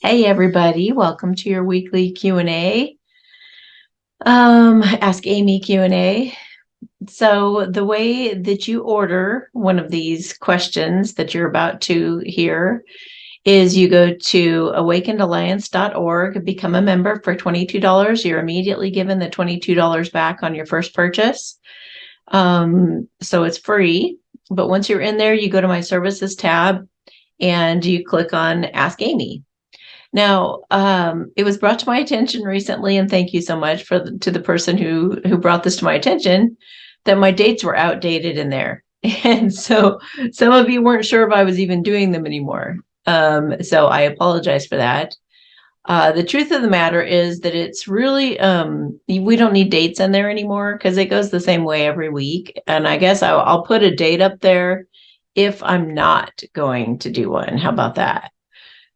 Hey everybody, welcome to your weekly Q&A. Ask Amy Q&A. So the way that you order one of these questions that you're about to hear is you go to awakenedalliance.org, become a member for $22. You're immediately given the $22 back on your first purchase. So it's free, but once you're in there, you go to my services tab and you click on Ask Amy. Now, it was brought to my attention recently, and thank you so much to the person who brought this to my attention, that my dates were outdated in there. And so some of you weren't sure if I was even doing them anymore. So I apologize for that. The truth of the matter is that it's really, we don't need dates in there anymore because it goes the same way every week. And I guess I'll put a date up there if I'm not going to do one. How about that?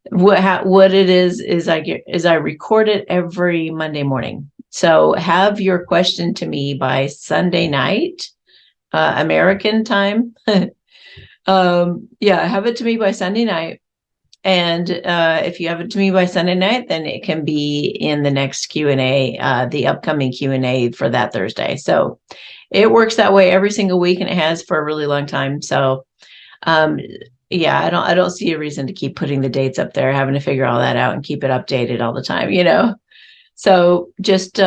What it is I record it every Monday morning. So have your question to me by Sunday night, American time. Have it to me by Sunday night. And if you have it to me by Sunday night, then it can be in the next Q&A, the upcoming Q&A for that Thursday. So it works that way every single week, and it has for a really long time. So I don't see a reason to keep putting the dates up there, having to figure all that out and keep it updated all the time, So just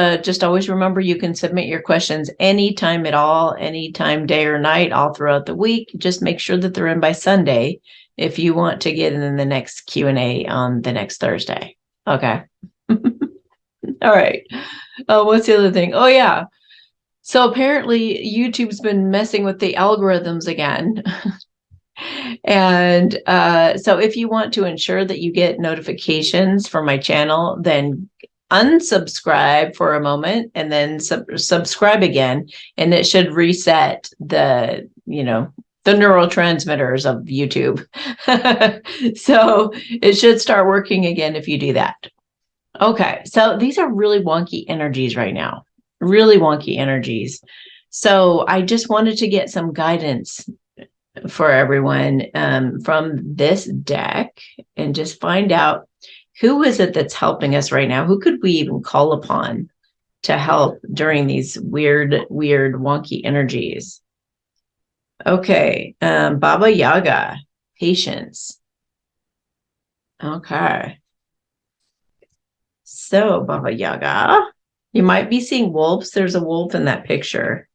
always remember, you can submit your questions anytime at all, anytime, day or night, all throughout the week. Just make sure that they're in by Sunday if you want to get in the next Q&A on the next Thursday. Okay. All right. What's the other thing? Oh, yeah. So apparently YouTube's been messing with the algorithms again. And so if you want to ensure that you get notifications for my channel, then unsubscribe for a moment and then subscribe again, and it should reset the neurotransmitters of YouTube. So it should start working again if you do that. Okay, so these are really wonky energies right now, really wonky energies. So I just wanted to get some guidance for everyone from this deck and just find out who is it that's helping us right now. Who could we even call upon to help during these weird, wonky energies? Okay, Baba Yaga, patience. Okay. So Baba Yaga, you might be seeing wolves. There's a wolf in that picture.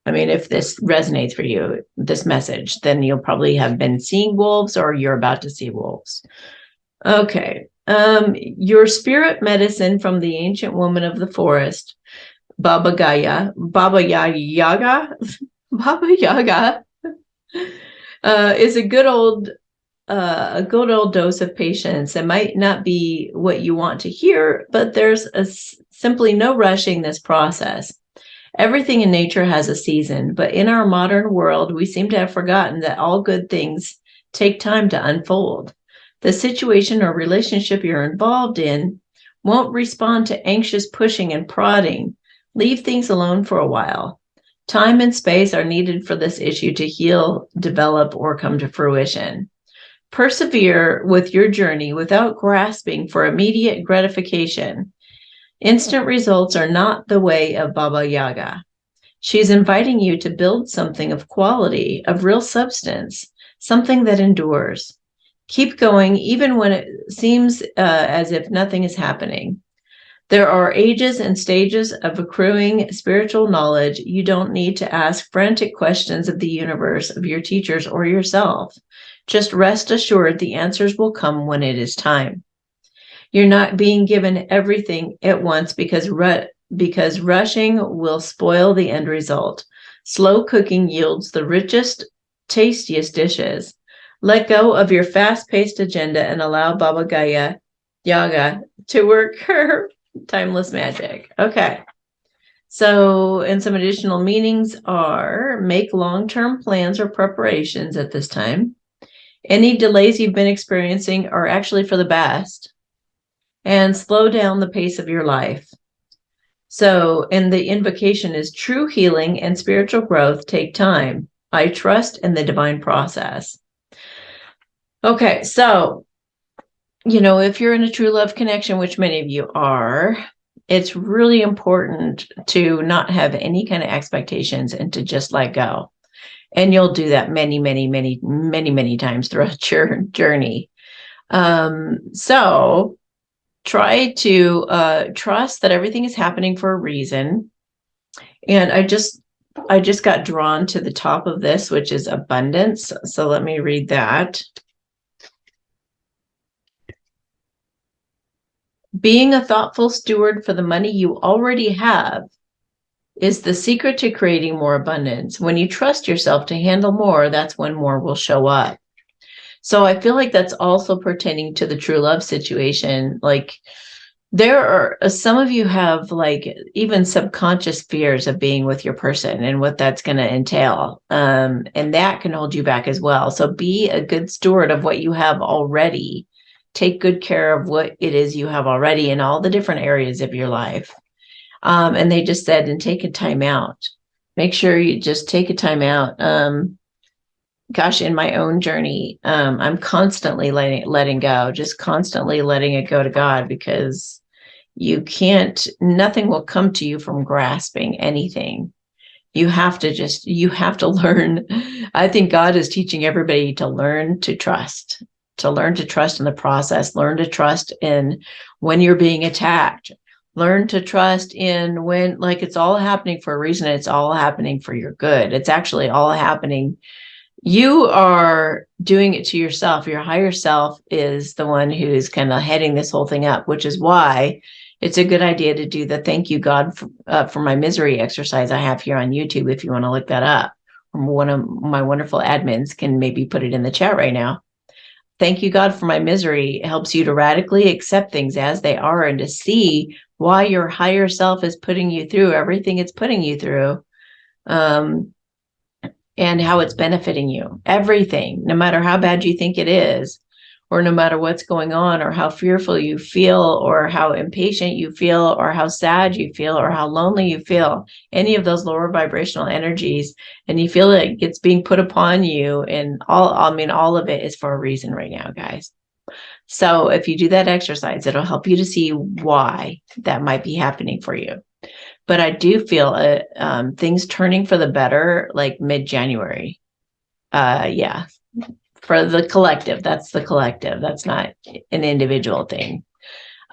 I mean, if this resonates for you, this message, then you'll probably have been seeing wolves or you're about to see wolves. Okay. Your spirit medicine from the ancient woman of the forest, Baba Yaga, Baba Yaga, is a good old dose of patience. It might not be what you want to hear, but there's simply no rushing this process. Everything in nature has a season, but in our modern world, we seem to have forgotten that all good things take time to unfold. The situation or relationship you're involved in won't respond to anxious pushing and prodding. Leave things alone for a while. Time and space are needed for this issue to heal, develop, or come to fruition. Persevere with your journey without grasping for immediate gratification. Instant results are not the way of Baba Yaga. She's inviting you to build something of quality, of real substance, something that endures. Keep going even when it seems as if nothing is happening. There are ages and stages of accruing spiritual knowledge. You don't need to ask frantic questions of the universe, of your teachers, or yourself. Just rest assured the answers will come when it is time. You're not being given everything at once because rushing will spoil the end result. Slow cooking yields the richest, tastiest dishes. Let go of your fast-paced agenda and allow Baba Yaga to work her timeless magic. Okay. So, and some additional meanings are: make long-term plans or preparations at this time. Any delays you've been experiencing are actually for the best. And slow down the pace of your life. So, and the invocation is: true healing and spiritual growth take time. I trust in the divine process. Okay, so if you're in a true love connection, which many of you are, it's really important to not have any kind of expectations and to just let go. And you'll do that many, many, many, many, many times throughout your journey. So try to trust that everything is happening for a reason. And I just got drawn to the top of this, which is abundance. So let me read that. Being a thoughtful steward for the money you already have is the secret to creating more abundance. When you trust yourself to handle more, that's when more will show up. So I feel like that's also pertaining to the true love situation. Like, there are some of you have like even subconscious fears of being with your person and what that's going to entail. And that can hold you back as well. So be a good steward of what you have already. Take good care of what it is you have already in all the different areas of your life. And they just said, and take a time out. Make sure you just take a time out. Gosh, in my own journey, I'm constantly letting go, just constantly letting it go to God, because nothing will come to you from grasping anything. You have to learn. I think God is teaching everybody to learn to trust in the process, learn to trust in when you're being attacked, learn to trust in when, like, it's all happening for a reason. It's all happening for your good. It's actually all happening. You are doing it to yourself. Your higher self is the one who's kind of heading this whole thing up, which is why it's a good idea to do the thank you, God, for my misery exercise I have here on YouTube. If you want to look that up, one of my wonderful admins can maybe put it in the chat right now. Thank you, God, for my misery. It helps you to radically accept things as they are and to see why your higher self is putting you through everything it's putting you through. And how it's benefiting you. Everything, no matter how bad you think it is, or no matter what's going on, or how fearful you feel, or how impatient you feel, or how sad you feel, or how lonely you feel, any of those lower vibrational energies, and you feel like it's being put upon you, and all of it is for a reason right now, guys. So if you do that exercise, it'll help you to see why that might be happening for you. But I do feel things turning for the better, like mid-January. Yeah, for the collective. That's the collective. That's not an individual thing.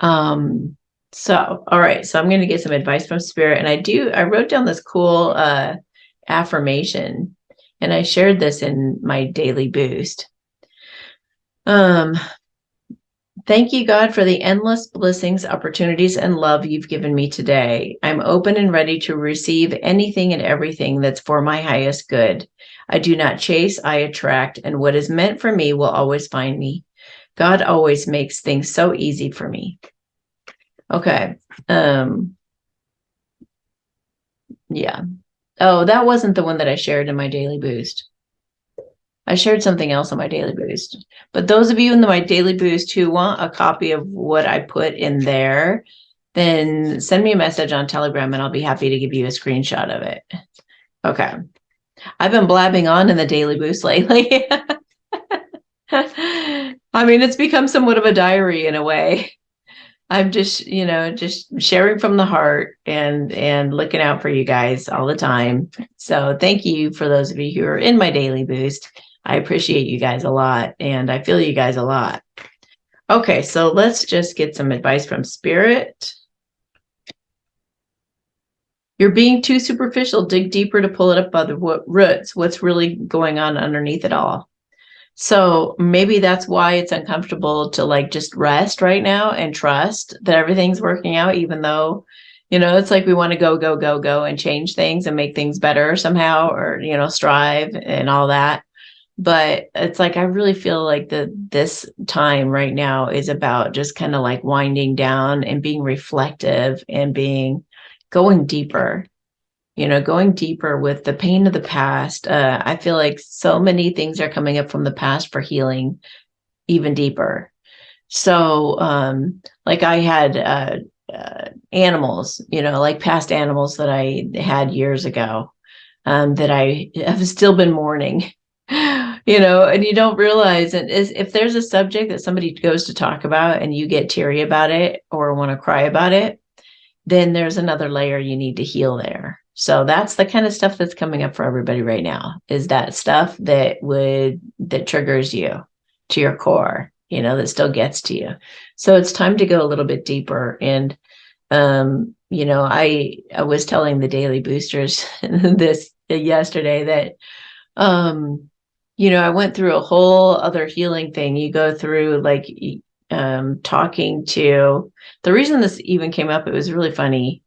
So, all right. So I'm going to get some advice from Spirit. And I wrote down this cool affirmation, and I shared this in my daily boost. Thank you, God, for the endless blessings, opportunities, and love you've given me today. I'm open and ready to receive anything and everything that's for my highest good. I do not chase, I attract, and what is meant for me will always find me. God always makes things so easy for me. Okay. Yeah. Oh, that wasn't the one that I shared in my daily boost. I shared something else on my daily boost. But those of you in my daily boost who want a copy of what I put in there, then send me a message on Telegram and I'll be happy to give you a screenshot of it. Okay. I've been blabbing on in the daily boost lately. I mean, it's become somewhat of a diary in a way. I'm just sharing from the heart and looking out for you guys all the time. So thank you for those of you who are in my daily boost. I appreciate you guys a lot, and I feel you guys a lot. Okay, so let's just get some advice from Spirit. You're being too superficial. Dig deeper to pull it up by the roots. What's really going on underneath it all? So maybe that's why it's uncomfortable to like just rest right now and trust that everything's working out, even though, it's like we want to go, go, go, go and change things and make things better somehow, or, strive and all that. But it's like, I really feel like this time right now is about just kind of like winding down and being reflective and going deeper. Going deeper with the pain of the past. I feel like so many things are coming up from the past for healing even deeper. So, like I had animals, like past animals that I had years ago, that I have still been mourning. and you don't realize it is, if there's a subject that somebody goes to talk about and you get teary about it or want to cry about it, then there's another layer you need to heal there. So that's the kind of stuff that's coming up for everybody right now, is that stuff that triggers you to your core, that still gets to you. So it's time to go a little bit deeper. And I was telling the daily boosters this yesterday that I went through a whole other healing thing. You go through like talking to, the reason this even came up, it was really funny.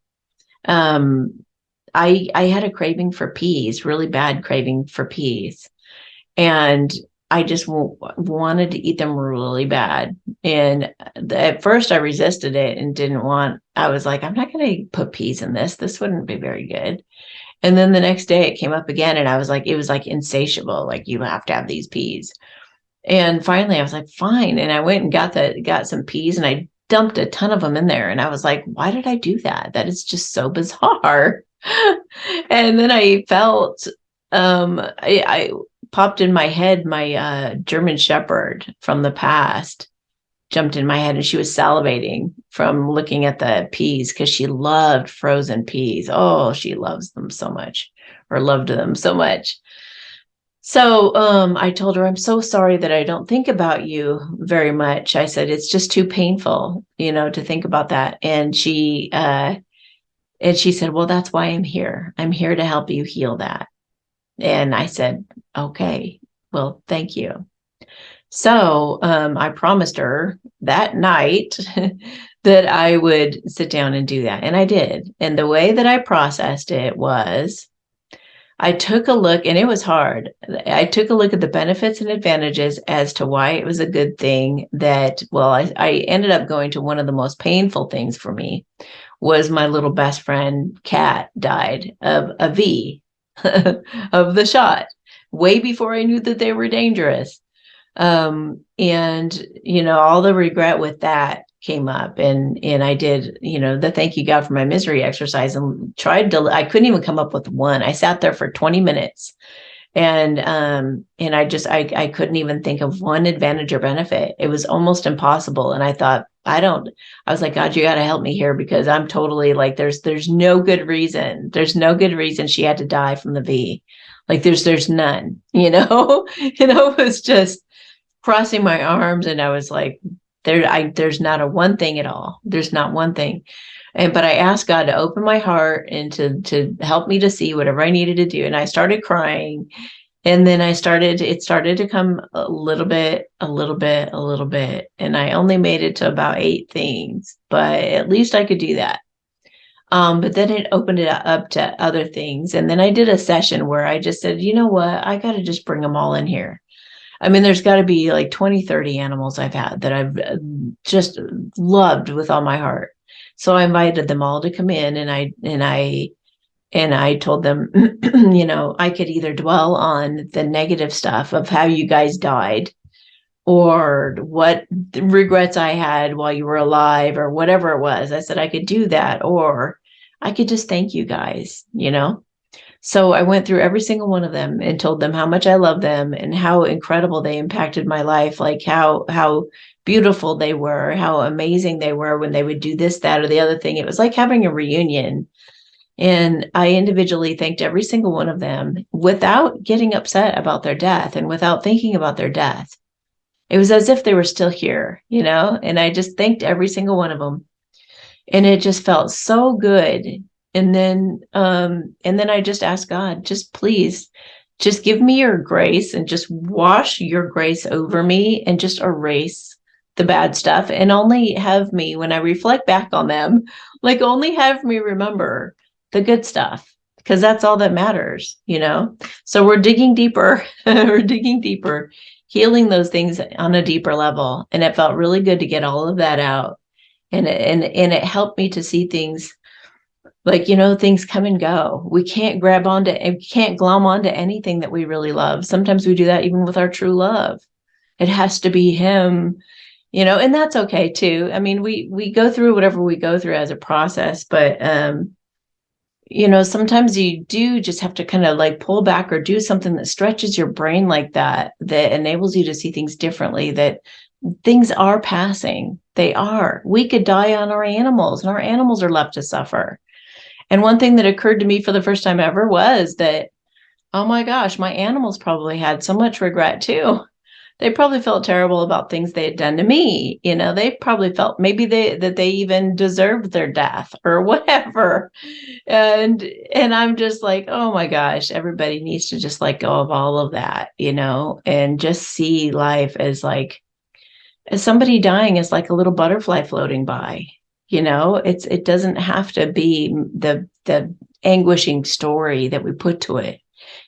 I had a craving for peas, really bad craving for peas. And I just wanted to eat them really bad. And at first I resisted it and I was like, I'm not going to put peas in this. This wouldn't be very good. And then the next day it came up again and I was like, it was like insatiable. Like, you have to have these peas. And finally I was like, fine. And I went and got some peas and I dumped a ton of them in there. And I was like, why did I do that? That is just so bizarre. And then I felt, I popped in my head, my German Shepherd from the past jumped in my head, and she was salivating from looking at the peas because she loved frozen peas. Oh, she loves them so much, or loved them so much. So I told her, I'm so sorry that I don't think about you very much. I said, it's just too painful, to think about that. And she said, well, that's why I'm here. I'm here to help you heal that. And I said, okay, well, thank you. So I promised her that night that I would sit down and do that. And I did. And the way that I processed it was, I took a look, and it was hard. I took a look at the benefits and advantages as to why it was a good thing that, well, I ended up going to one of the most painful things for me was my little best friend, Kat, died of a V of the shot way before I knew that they were dangerous. And all the regret with that came up, and I did, the thank you God for my misery exercise, and I couldn't even come up with one. I sat there for 20 minutes and I couldn't even think of one advantage or benefit. It was almost impossible. And I thought, I was like, God, you got to help me here, because I'm totally like, there's no good reason. There's no good reason she had to die from the V. Like there's none, it was just crossing my arms, and I was like, there's not a one thing at all. There's not one thing. But I asked God to open my heart and to help me to see whatever I needed to do. And I started crying. And then it started to come a little bit. And I only made it to about 8 things, but at least I could do that. But then it opened it up to other things. And then I did a session where I just said, you know what, I got to just bring them all in here. I mean, there's got to be like 20, 30 animals I've had that I've just loved with all my heart. So I invited them all to come in, and I told them, I could either dwell on the negative stuff of how you guys died, or what regrets I had while you were alive, or whatever it was. I said I could do that, or I could just thank you guys, So I went through every single one of them and told them how much I love them and how incredible they impacted my life, like how beautiful they were, how amazing they were when they would do this, that, or the other thing. It was like having a reunion. And I individually thanked every single one of them without getting upset about their death and without thinking about their death. It was as if they were still here, and I just thanked every single one of them. And it just felt so good. And then I just asked God, just please, just give me your grace and just wash your grace over me and just erase the bad stuff, and only have me, when I reflect back on them, like only have me remember the good stuff, because that's all that matters, So we're digging deeper, healing those things on a deeper level. And it felt really good to get all of that out. And it helped me to see things like, things come and go. We can't glom onto anything that we really love. Sometimes we do that even with our true love. It has to be him, and that's okay too. I mean, we go through whatever we go through as a process, but sometimes you do just have to kind of like pull back or do something that stretches your brain like that, that enables you to see things differently, that things are passing. They are. We could die on our animals, and our animals are left to suffer. And one thing that occurred to me for the first time ever was that, oh my gosh, my animals probably had so much regret too. They probably felt terrible about things they had done to me. They probably felt maybe that they even deserved their death or whatever. And I'm just like, oh my gosh, everybody needs to just let go of all of that, and just see life as like, as somebody dying is like a little butterfly floating by. It doesn't have to be the anguishing story that we put to it.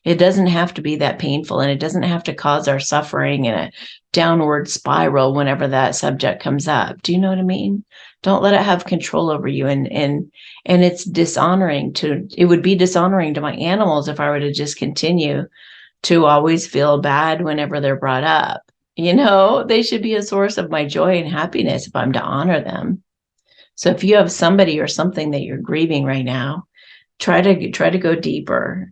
It doesn't have to be that painful, and it doesn't have to cause our suffering in a downward spiral whenever that subject comes up. Do you know what I mean? Don't let it have control over you. And it's dishonoring it would be dishonoring to my animals if I were to just continue to always feel bad whenever they're brought up. They should be a source of my joy and happiness if I'm to honor them. So if you have somebody or something that you're grieving right now, try to go deeper.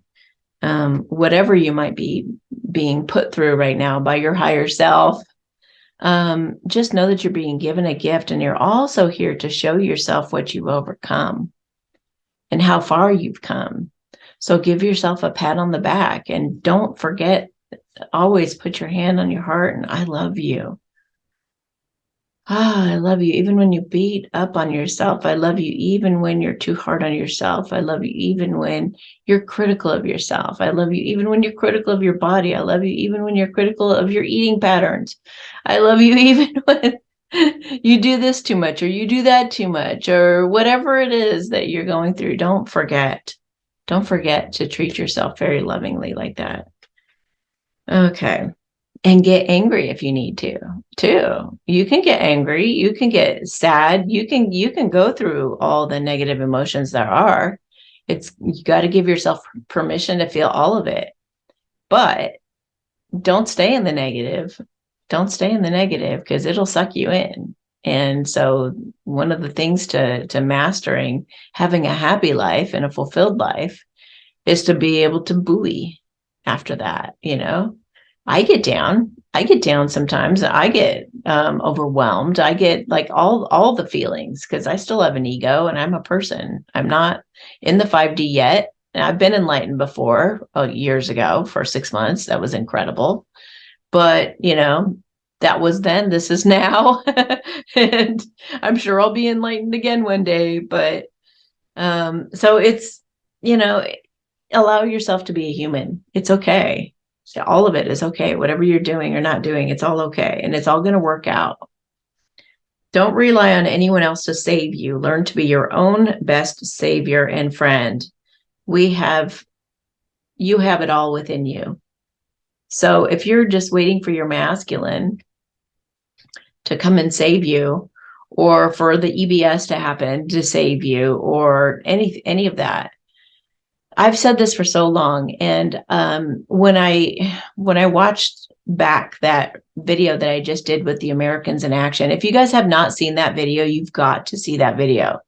Whatever you might be being put through right now by your higher self, just know that you're being given a gift, and you're also here to show yourself what you've overcome and how far you've come. So give yourself a pat on the back, and don't forget, always put your hand on your heart and I love you. I love you even when you beat up on yourself. I love you even when you're too hard on yourself. I love you even when you're critical of yourself. I love you even when you're critical of your body. I love you even when you're critical of your eating patterns. I love you even when you do this too much or you do that too much or whatever it is that you're going through. Don't forget to treat yourself very lovingly like that. Okay. And get angry if you need to too. You can get angry, you can get sad, you can go through all the negative emotions there are. You got to give yourself permission to feel all of it, but don't stay in the negative. Don't stay in the negative, because it'll suck you in. And so one of the things to mastering having a happy life and a fulfilled life is to be able to buoy after that. I get down sometimes. I get overwhelmed. I get like all the feelings, because I still have an ego and I'm a person. I'm not in the 5D yet. And I've been enlightened before, years ago, for 6 months. That was incredible. But, that was then, this is now. And I'm sure I'll be enlightened again one day. But so it's, allow yourself to be a human. It's okay. All of it is okay. Whatever you're doing or not doing, it's all okay. And it's all going to work out. Don't rely on anyone else to save you. Learn to be your own best savior and friend. You have it all within you. So if you're just waiting for your masculine to come and save you, or for the EBS to happen to save you, or any of that, I've said this for so long. And when I watched back that video that I just did with the Americans in Action, if you guys have not seen that video, you've got to see that video.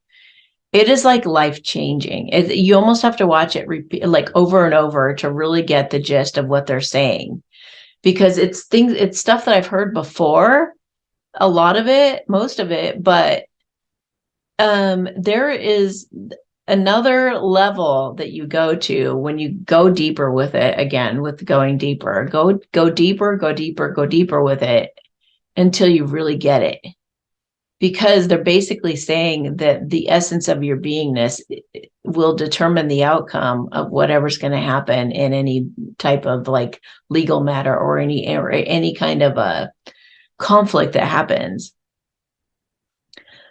It is like life changing. You almost have to watch it like over and over to really get the gist of what they're saying, because it's stuff that I've heard before, a lot of it, most of it, but there is another level that you go to when you go deeper with it. Again, with going deeper, go deeper with it until you really get it. Because they're basically saying that the essence of your beingness will determine the outcome of whatever's going to happen in any type of like legal matter or any kind of a conflict that happens.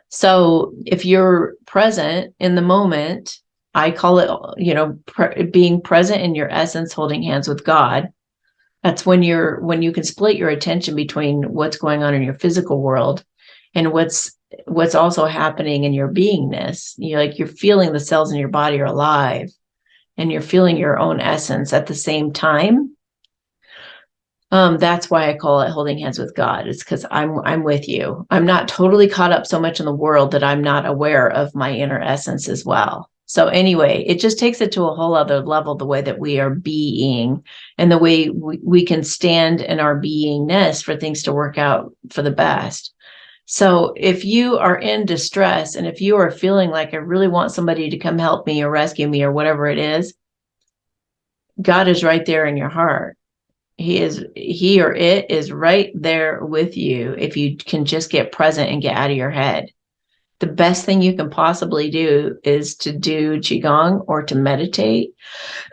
So if you're present in the moment, I call it, being present in your essence, holding hands with God. That's when you can split your attention between what's going on in your physical world and what's also happening in your beingness. You're feeling the cells in your body are alive, and you're feeling your own essence at the same time. That's why I call it holding hands with God. It's because I'm with you. I'm not totally caught up so much in the world that I'm not aware of my inner essence as well. So anyway, it just takes it to a whole other level, the way that we are being and the way we can stand in our beingness for things to work out for the best. So if you are in distress and if you are feeling like I really want somebody to come help me or rescue me or whatever it is, God is right there in your heart. He or it is right there with you if you can just get present and get out of your head. The best thing you can possibly do is to do Qigong or to meditate.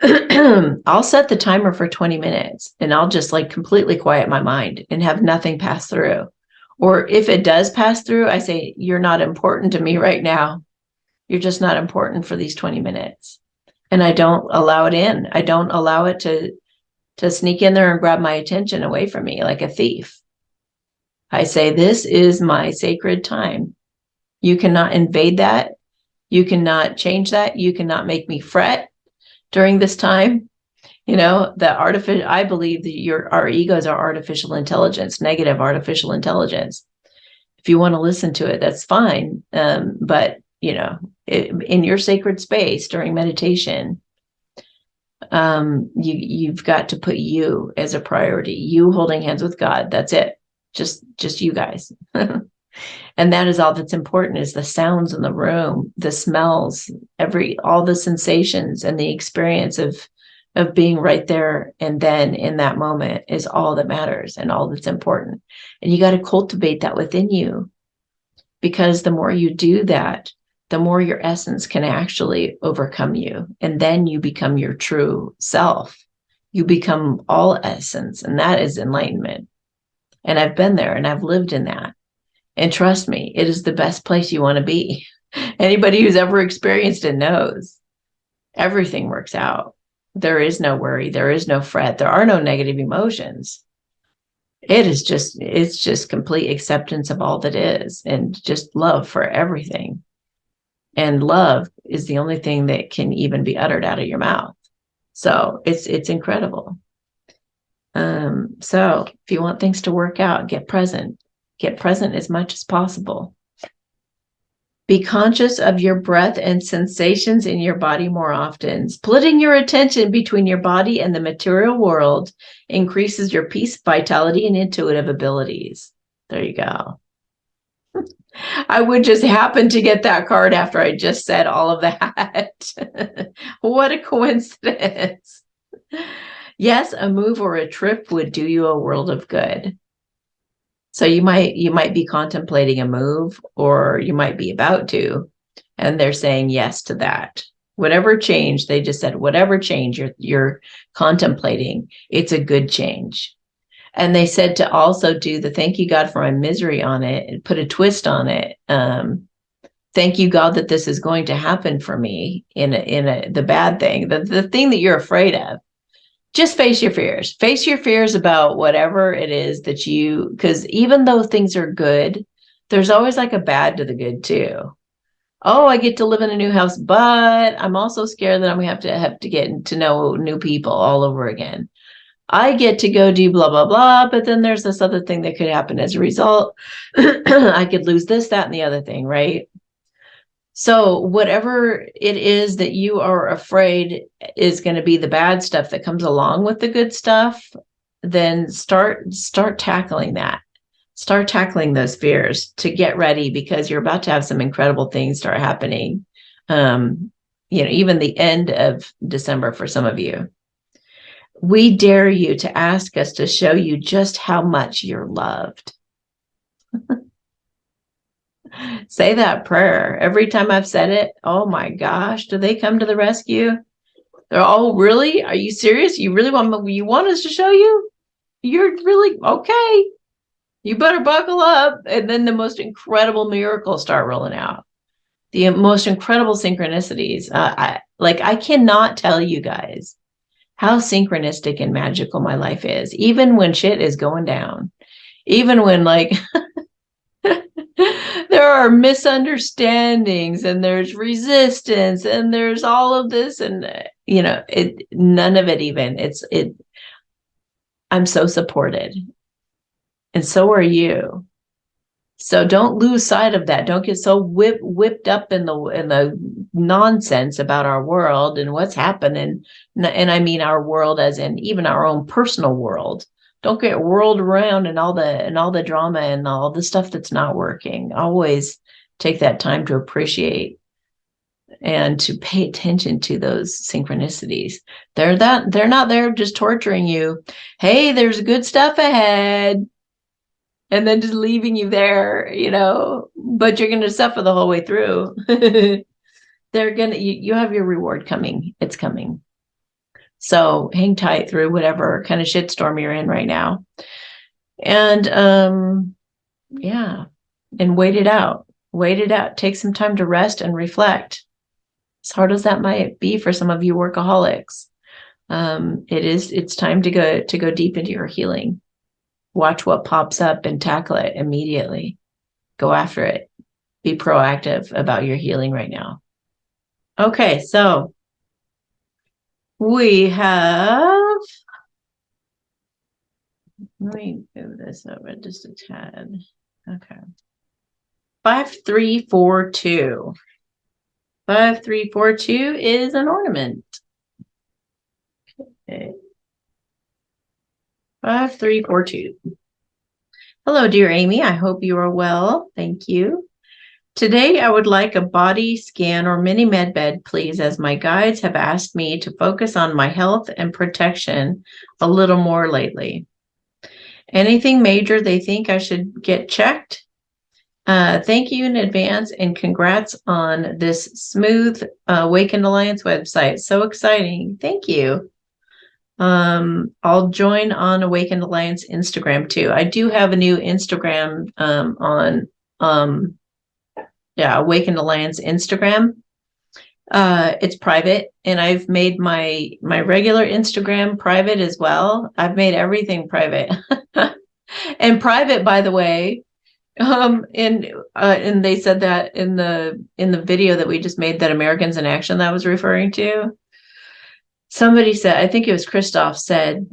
I'll set the timer for 20 minutes and I'll just like completely quiet my mind and have nothing pass through. Or if it does pass through, I say, you're not important to me right now. You're just not important for these 20 minutes. And I don't allow it in. I don't allow it to sneak in there and grab my attention away from me like a thief. I say, this is my sacred time. You cannot invade that. You cannot change that. You cannot make me fret during this time. You know, I believe that our egos are artificial intelligence, negative artificial intelligence. If you want to listen to it, that's fine. But, you know, in your sacred space during meditation, you've got to put you as a priority, you holding hands with God. That's it. Just you guys. And that is all that's important, is the sounds in the room, the smells, all the sensations and the experience of being right there. And then in that moment is all that matters and all that's important. And you got to cultivate that within you, because the more you do that, the more your essence can actually overcome you. And then you become your true self. You become all essence, and that is enlightenment. And I've been there and I've lived in that. And trust me, it is the best place you want to be. Anybody who's ever experienced it knows everything works out. There is no worry. There is no fret. There are no negative emotions. It's just complete acceptance of all that is and just love for everything. And love is the only thing that can even be uttered out of your mouth. So it's incredible. So if you want things to work out, get present as much as possible. Be conscious of your breath and sensations in your body more often. Splitting your attention between your body and the material world increases your peace, vitality, and intuitive abilities. There you go. I would just happen to get that card after I just said all of that. What a coincidence. Yes, a move or a trip would do you a world of good. So you might be contemplating a move, or you might be about to, and they're saying yes to that. Whatever change, they just said, whatever change you're contemplating, it's a good change. And they said to also do the thank you, God, for my misery on it, and put a twist on it. Thank you, God, that this is going to happen for me in the bad thing, the thing that you're afraid of. Just face your fears. Face your fears about whatever it is that because even though things are good, there's always like a bad to the good too. Oh, I get to live in a new house, but I'm also scared that I'm going to have to get to know new people all over again. I get to go do blah, blah, blah, but then there's this other thing that could happen as a result. I could lose this, that, and the other thing, right? So whatever it is that you are afraid is going to be the bad stuff that comes along with the good stuff, then start tackling that. Start tackling those fears to get ready, because you're about to have some incredible things start happening. Even the end of December for some of you. We dare you to ask us to show you just how much you're loved. Say that prayer. Every time I've said it, oh my gosh, do they come to the rescue? They're all, really? Are you serious? You really want us to show you? You're really okay. You better buckle up. And then the most incredible miracles start rolling out. The most incredible synchronicities. I cannot tell you guys how synchronistic and magical my life is, even when shit is going down, even when there are misunderstandings and there's resistance and there's all of this, and none of it even, I'm so supported, and so are you. So don't lose sight of that. Don't get so whipped up in the nonsense about our world and what's happening. And I mean our world as in even our own personal world. Don't get whirled around in all the drama and all the stuff that's not working. Always take that time to appreciate and to pay attention to those synchronicities. They're not there just torturing you. Hey, there's good stuff ahead. And then just leaving you there, but you're going to suffer the whole way through. You have your reward coming. It's coming. So hang tight through whatever kind of shitstorm you're in right now. And and wait it out. Take some time to rest and reflect. As hard as that might be for some of you workaholics, it's time to go deep into your healing. Watch what pops up and tackle it immediately. Go after it. Be proactive about your healing right now. Okay, so we have, let me move this over just a tad. Okay. 5342. 5342 is an ornament. Okay. 5342. Hello, dear Amy. I hope you are well. Thank you. Today, I would like a body scan or mini med bed, please, as my guides have asked me to focus on my health and protection a little more lately. Anything major they think I should get checked? Thank you in advance and congrats on this smooth Awakened Alliance website. So exciting. Thank you. I'll join on Awakened Alliance Instagram too. I do have a new Instagram on Awakened Alliance Instagram. It's private, and I've made my regular Instagram private as well. I've made everything private. And private, by the way, and they said that in the video that we just made, that Americans in Action that I was referring to. Somebody said, I think it was Christoph said,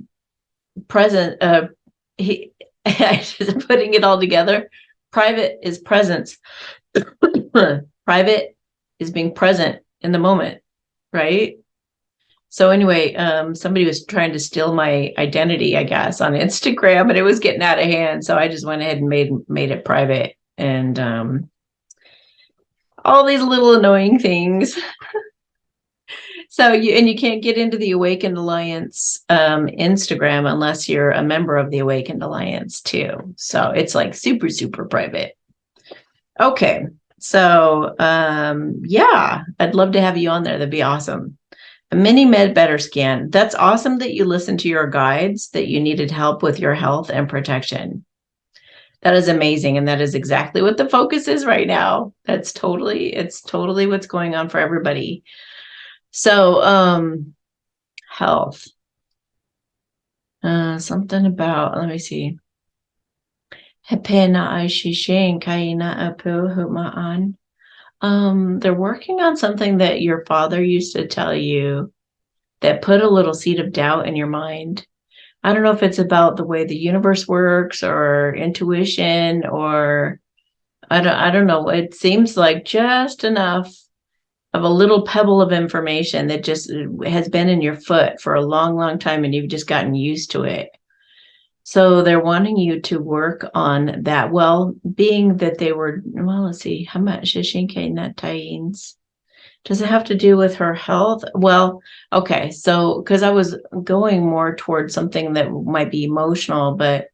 present, I just putting it all together. Private is presence. Private is being present in the moment, right? So anyway, somebody was trying to steal my identity, I guess, on Instagram, and it was getting out of hand. So I just went ahead and made it private, and all these little annoying things. So you can't get into the Awakened Alliance Instagram unless you're a member of the Awakened Alliance too. So it's like super, super private. Okay. So I'd love to have you on there. That'd be awesome. A mini med better scan. That's awesome that you listened to your guides, that you needed help with your health and protection. That is amazing. And that is exactly what the focus is right now. It's totally what's going on for everybody. So, health, something about, let me see. They're working on something that your father used to tell you that put a little seed of doubt in your mind. I don't know if it's about the way the universe works or intuition, or I don't know. It seems like just enough of a little pebble of information that just has been in your foot for a long, long time, and you've just gotten used to it. So they're wanting you to work on that. Well, being that let's see, how much Shishinke Natains? Does it have to do with her health? Well, okay. So, because I was going more towards something that might be emotional, but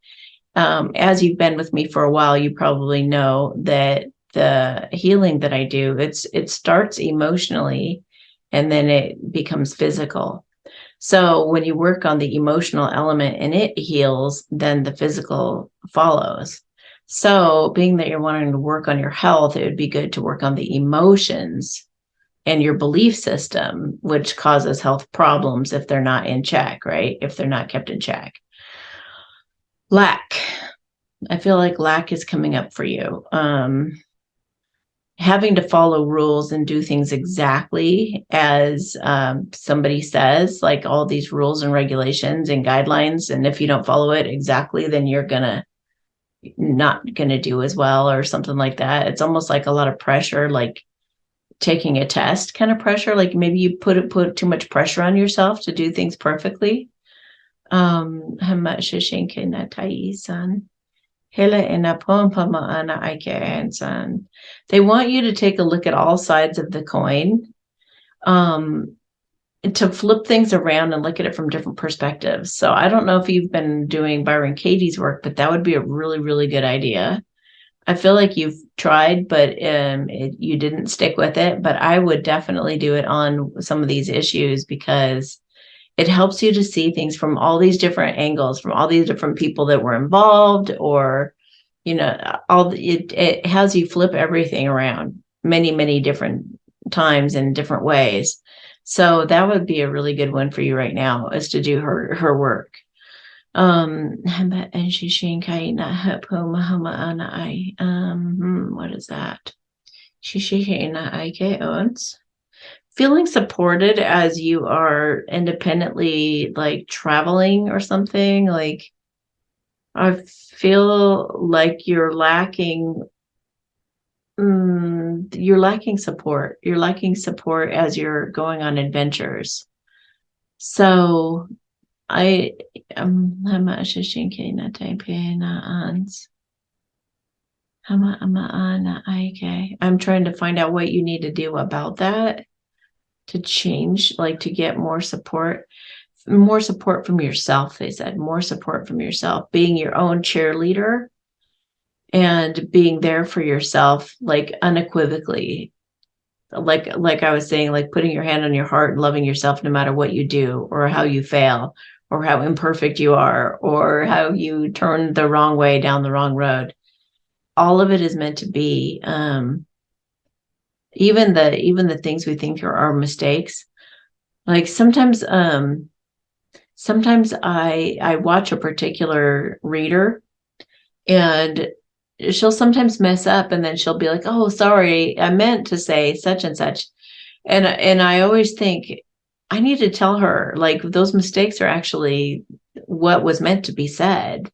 as you've been with me for a while, you probably know that the healing that I do, it starts emotionally and then it becomes physical. So when you work on the emotional element and it heals, then the physical follows. So being that you're wanting to work on your health, it would be good to work on the emotions and your belief system, which causes health problems if they're not in check, right? If they're not kept in check. Lack. I feel like lack is coming up for you. Having to follow rules and do things exactly as somebody says, like all these rules and regulations and guidelines. And if you don't follow it exactly, then you're going to not going to do as well or something like that. It's almost like a lot of pressure, like taking a test kind of pressure. Like maybe you put too much pressure on yourself to do things perfectly. Hema shishinke na taisan. Hele ina pompa maana aike ansan. They want you to take a look at all sides of the coin. To flip things around and look at it from different perspectives. So I don't know if you've been doing Byron Katie's work, but that would be a really, really good idea. I feel like you've tried, but you didn't stick with it. But I would definitely do it on some of these issues because it helps you to see things from all these different angles, from all these different people that were involved, or, it has you flip everything around many, many different times in different ways. So that would be a really good one for you right now, is to do her work. What is that? Feeling supported as you are independently, like traveling or something. Like I feel like you're lacking support. You're lacking support as you're going on adventures. So I'm trying to find out what you need to do about that to change, like to get more support from yourself. They said more support from yourself, being your own cheerleader and being there for yourself, like unequivocally, like I was saying, like putting your hand on your heart and loving yourself no matter what you do or how you fail or how imperfect you are or how you turn the wrong way down the wrong road. All of it is meant to be, even the things we think are our mistakes. Like sometimes I watch a particular reader and she'll sometimes mess up and then she'll be like, oh, sorry, I meant to say such and such. And I always think I need to tell her, like, those mistakes are actually what was meant to be said.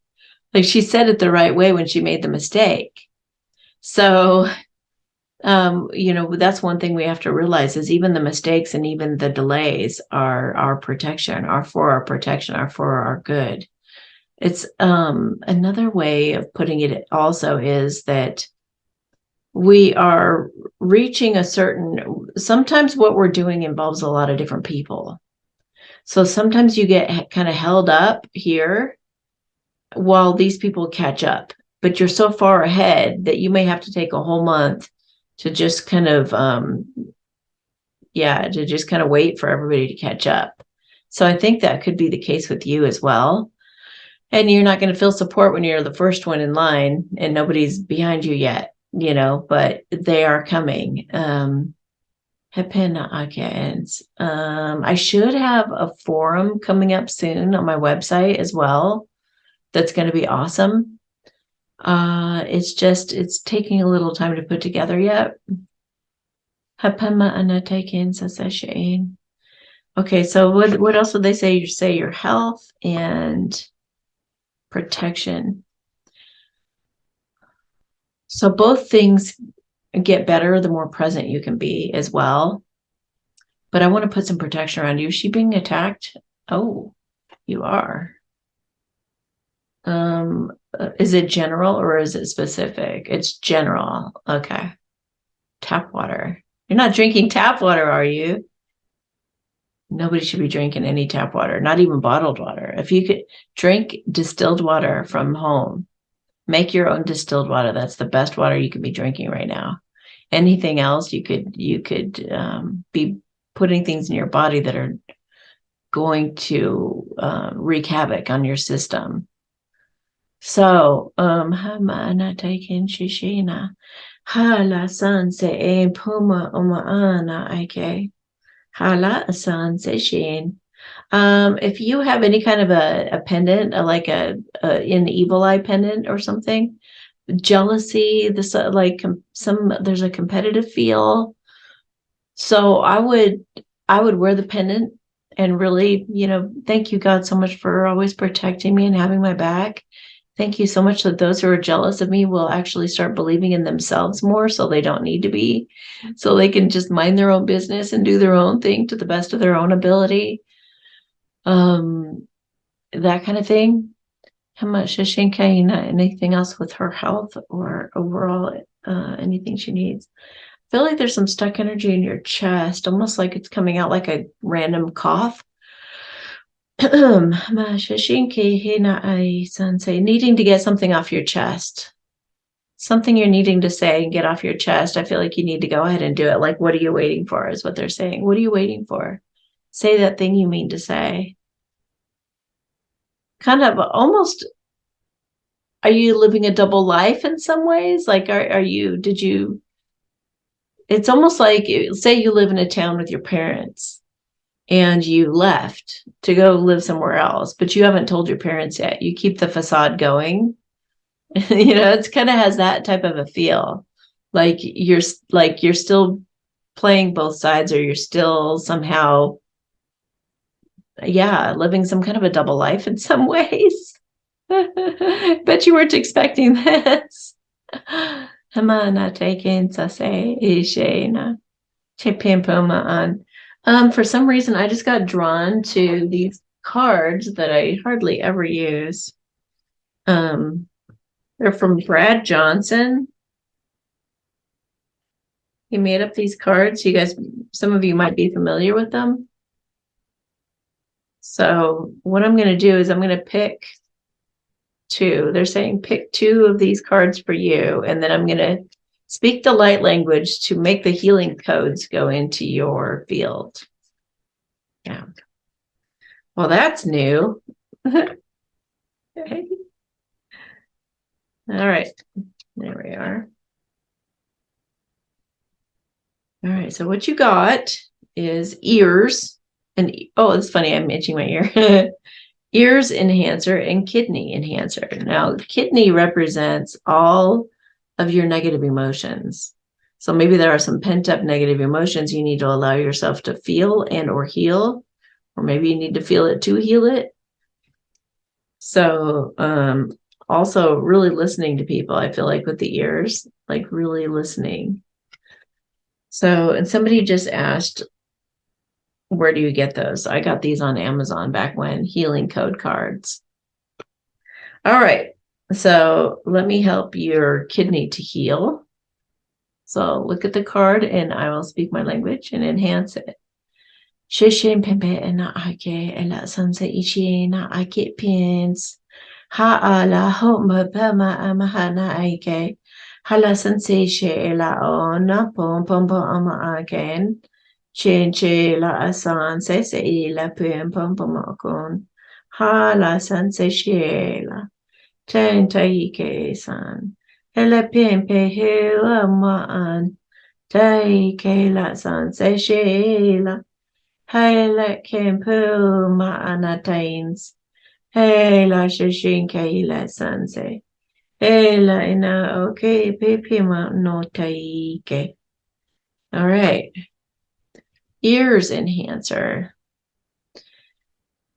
Like she said it the right way when she made the mistake. So, that's one thing we have to realize is even the mistakes and even the delays are our protection, are for our protection, are for our good. It's another way of putting it also is that we are reaching sometimes what we're doing involves a lot of different people. So sometimes you get kind of held up here while these people catch up, but you're so far ahead that you may have to take a whole month to just kind of, wait for everybody to catch up. So I think that could be the case with you as well. And you're not going to feel support when you're the first one in line and nobody's behind you yet, but they are coming. I should have a forum coming up soon on my website as well. That's going to be awesome. It's taking a little time to put together yet. Okay, so what else would they say? You say your health and protection. So both things get better the more present you can be as well. But I want to put some protection around you. Is she being attacked? Oh, you are. Is it general or is it specific? It's general. Okay. Tap water. You're not drinking tap water, are you? Nobody should be drinking any tap water, not even bottled water. If you could drink distilled water from home, make your own distilled water. That's the best water you could be drinking right now. Anything else, you could be putting things in your body that are going to wreak havoc on your system. So, hamana taken shishina, hala sanse puma umaana ike, hala sanse shin. If you have any kind of a pendant, like an evil eye pendant or something, jealousy, this there's a competitive feel. So I would wear the pendant and really, thank you, God, so much for always protecting me and having my back. Thank you so much that those who are jealous of me will actually start believing in themselves more, so they don't need to be, so they can just mind their own business and do their own thing to the best of their own ability. That kind of thing. How much does Shinkai anything else with her health or overall anything she needs? I feel like there's some stuck energy in your chest, almost like it's coming out like a random cough. Needing to get something off your chest. Something you're needing to say and get off your chest. I feel like you need to go ahead and do it. Like, what are you waiting for is what they're saying. What are you waiting for? Say that thing you mean to say. Kind of almost, are you living a double life in some ways? Like, it's almost like, say you live in a town with your parents and you left to go live somewhere else, but you haven't told your parents yet. You keep the facade going. It's kind of has that type of a feel. Like you're still playing both sides, or you're still somehow, living some kind of a double life in some ways. Bet you weren't expecting this. For some reason, I just got drawn to these cards that I hardly ever use. They're from Brad Johnson. He made up these cards. You guys, some of you might be familiar with them. So what I'm going to do is I'm going to pick two. They're saying pick two of these cards for you, and then I'm going to speak the light language to make the healing codes go into your field. Yeah. Well, that's new. Okay. All right. There we are. All right. So what you got is ears. And oh, it's funny. I'm itching my ear. Ears enhancer and kidney enhancer. Now, kidney represents all of your negative emotions. So maybe there are some pent up negative emotions you need to allow yourself to feel and or heal, or maybe you need to feel it to heal it. So also really listening to people, I feel like with the ears, like really listening. So, and somebody just asked, where do you get those? I got these on Amazon back when, healing code cards. All right. So let me help your kidney to heal. So look at the card and I will speak my language and enhance it. Shishin pempe na ake ela sansa ichi na ake pins. Ha ala homa pama amahana ake. Hala sensation ela ona pom pom pom ama aken. Chinche la asan se se la pum pum pum akon. Ha la san se shela. Tenta ike san. Ela pimpe hela maan. Tai ke la san se shela. Hela kempu maanatains. Hela shishin ke la san se. Hela ina okay pipima no taike. All right. Ears enhancer.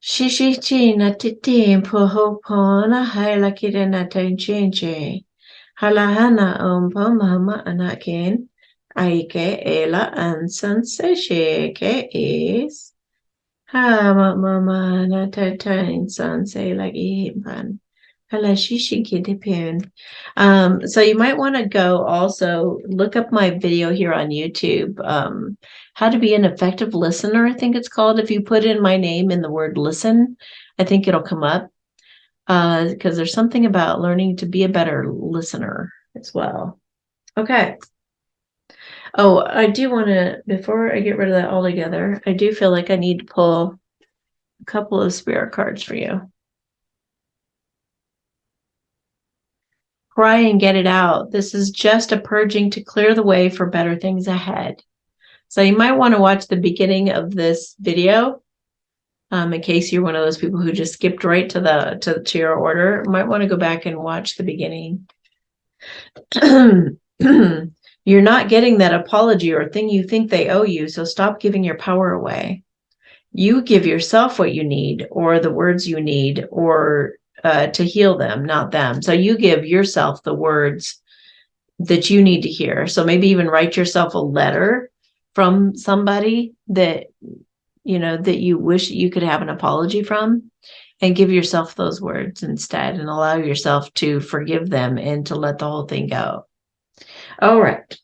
Shishichi na titim pohopona haila kidena tanchinche. Halahana poma anakin. Aike ela ansan seshe ke is. Ha mama na tatain san say like impan. Hala shishi kidipin. So you might want to go also look up my video here on YouTube. How to be an effective listener, I think it's called. If you put in my name in the word listen, I think it'll come up. Because there's something about learning to be a better listener as well. Okay. Oh, I do want to, before I get rid of that altogether, I do feel like I need to pull a couple of spirit cards for you. Cry and get it out. This is just a purging to clear the way for better things ahead. So you might want to watch the beginning of this video, in case you're one of those people who just skipped right to your order. You might want to go back and watch the beginning. You're not getting that apology or thing you think they owe you, so stop giving your power away. You give yourself what you need, or the words you need, or to heal them, not them. So you give yourself the words that you need to hear. So maybe even write yourself a letter from somebody that, that you wish you could have an apology from, and give yourself those words instead, and allow yourself to forgive them and to let the whole thing go. All right.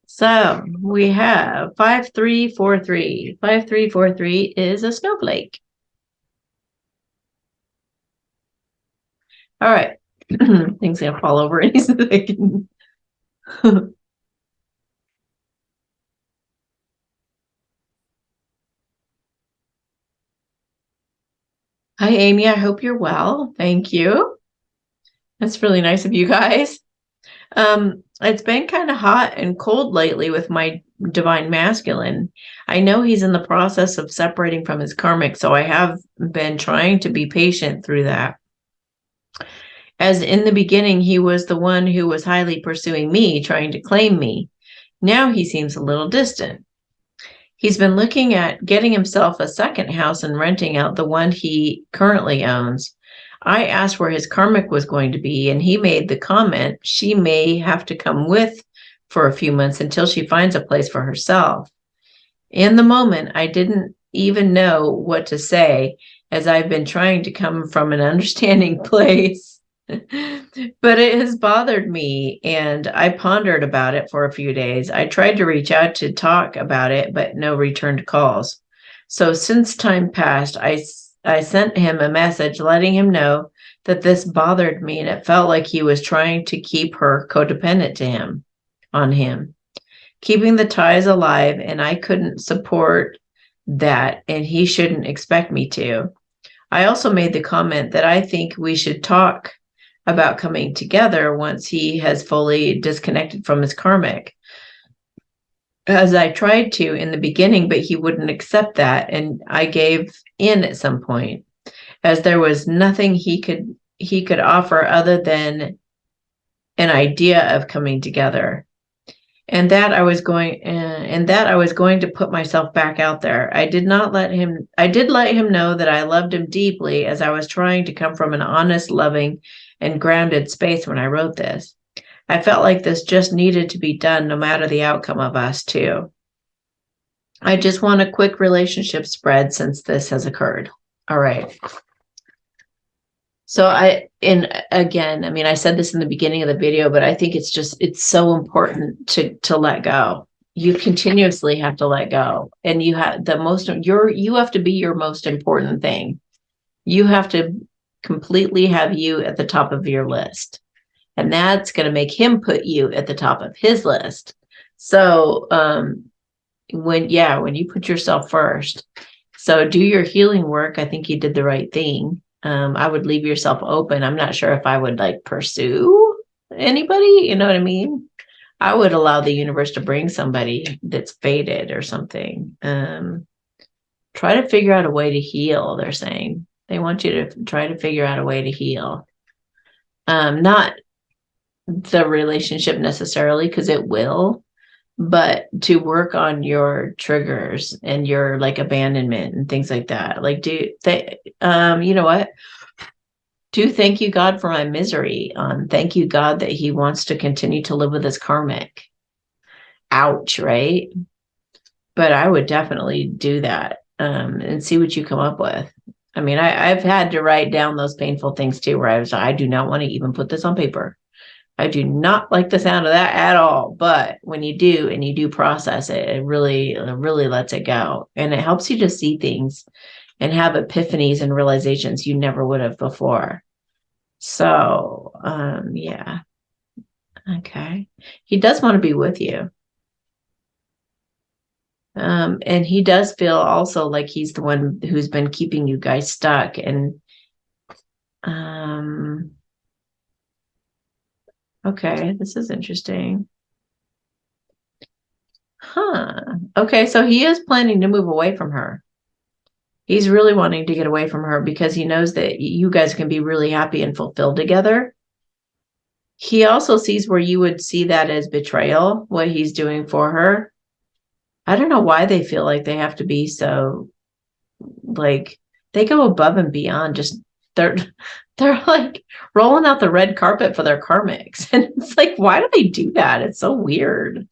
So we have 5343. 5343 is a snowflake. All right. Things gonna fall over any second. Hi, Amy. I hope you're well. Thank you. That's really nice of you guys. It's been kind of hot and cold lately with my divine masculine. I know he's in the process of separating from his karmic, so I have been trying to be patient through that. As in the beginning, he was the one who was highly pursuing me, trying to claim me. Now he seems a little distant. He's been looking at getting himself a second house and renting out the one he currently owns. I asked where his karmic was going to be, and he made the comment she may have to come with for a few months until she finds a place for herself. In the moment, I didn't even know what to say, as I've been trying to come from an understanding place. But it has bothered me, and I pondered about it for a few days. I tried to reach out to talk about it, but no returned calls. So since time passed, I sent him a message letting him know that this bothered me, and it felt like he was trying to keep her codependent on him, keeping the ties alive, and I couldn't support that, and he shouldn't expect me to. I also made the comment that I think we should talk about coming together once he has fully disconnected from his karmic, as I tried to in the beginning, but he wouldn't accept that, and I gave in at some point, as there was nothing he could offer other than an idea of coming together. And that I was going to put myself back out there. I did let him know that I loved him deeply, as I was trying to come from an honest, loving, and grounded space when I wrote this. I felt like this just needed to be done no matter the outcome of us two. I just want a quick relationship spread since this has occurred. All right. So I said this in the beginning of the video, but I think it's so important to let go. You continuously have to let go, and you have you have to be your most important thing. You have to completely have you at the top of your list, and that's going to make him put you at the top of his list. So when you put yourself first, so do your healing work. I think you did the right thing. I would leave yourself open. I'm not sure if I would pursue anybody, you know what I mean? I would allow the universe to bring somebody that's fated or something. Try to figure out a way to heal, they're saying. They want you to try to figure out a way to heal. Not the relationship necessarily, because it will, but to work on your triggers and your abandonment and things like that. You know what? Do thank you, God, for my misery. Thank you, God, that he wants to continue to live with his karmic. Ouch, right? But I would definitely do that and see what you come up with. I mean, I've had to write down those painful things too, where I do not want to even put this on paper. I do not like the sound of that at all. But when you do, and you do process it, it really lets it go. And it helps you to see things and have epiphanies and realizations you never would have before. So, yeah. Okay. He does want to be with you. And he does feel also like he's the one who's been keeping you guys stuck. And, okay, this is interesting. Okay, so he is planning to move away from her. He's really wanting to get away from her because he knows that you guys can be really happy and fulfilled together. He also sees where you would see that as betrayal, what he's doing for her. I don't know why they feel like they have to be so Like they go above and beyond. Just they're like rolling out the red carpet for their karmics. And it's like, why do they do that? It's so weird.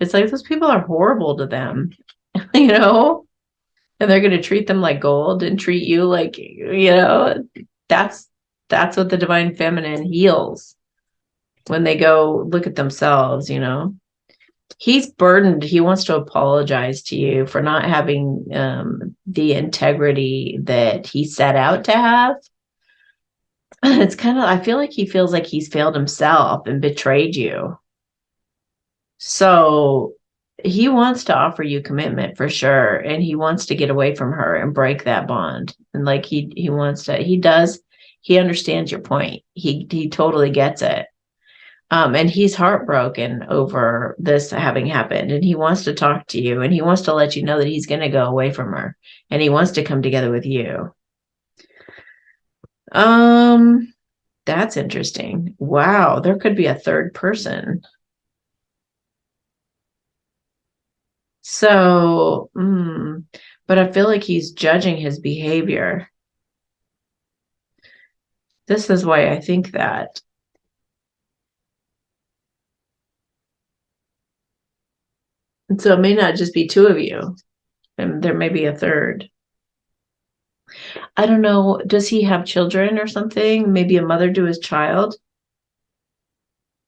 It's like those people are horrible to them, you know? And they're gonna treat them like gold and treat you like, that's that's what the divine feminine heals when they go look at themselves, he's burdened. He wants to apologize to you for not having the integrity that he set out to have. It's kind of, I feel like he feels like he's failed himself and betrayed you. So he wants to offer you commitment for sure. And he wants to get away from her and break that bond. And like he wants to, he understands your point. He totally gets it. And he's heartbroken over this having happened, and he wants to talk to you, and he wants to let you know that he's going to go away from her, and he wants to come together with you. That's interesting. Wow, there could be a third person. So, but I feel like he's judging his behavior. This is why I think that. And so it may not just be two of you, and there may be a third. I don't know. Does he have children or something? Maybe a mother to his child?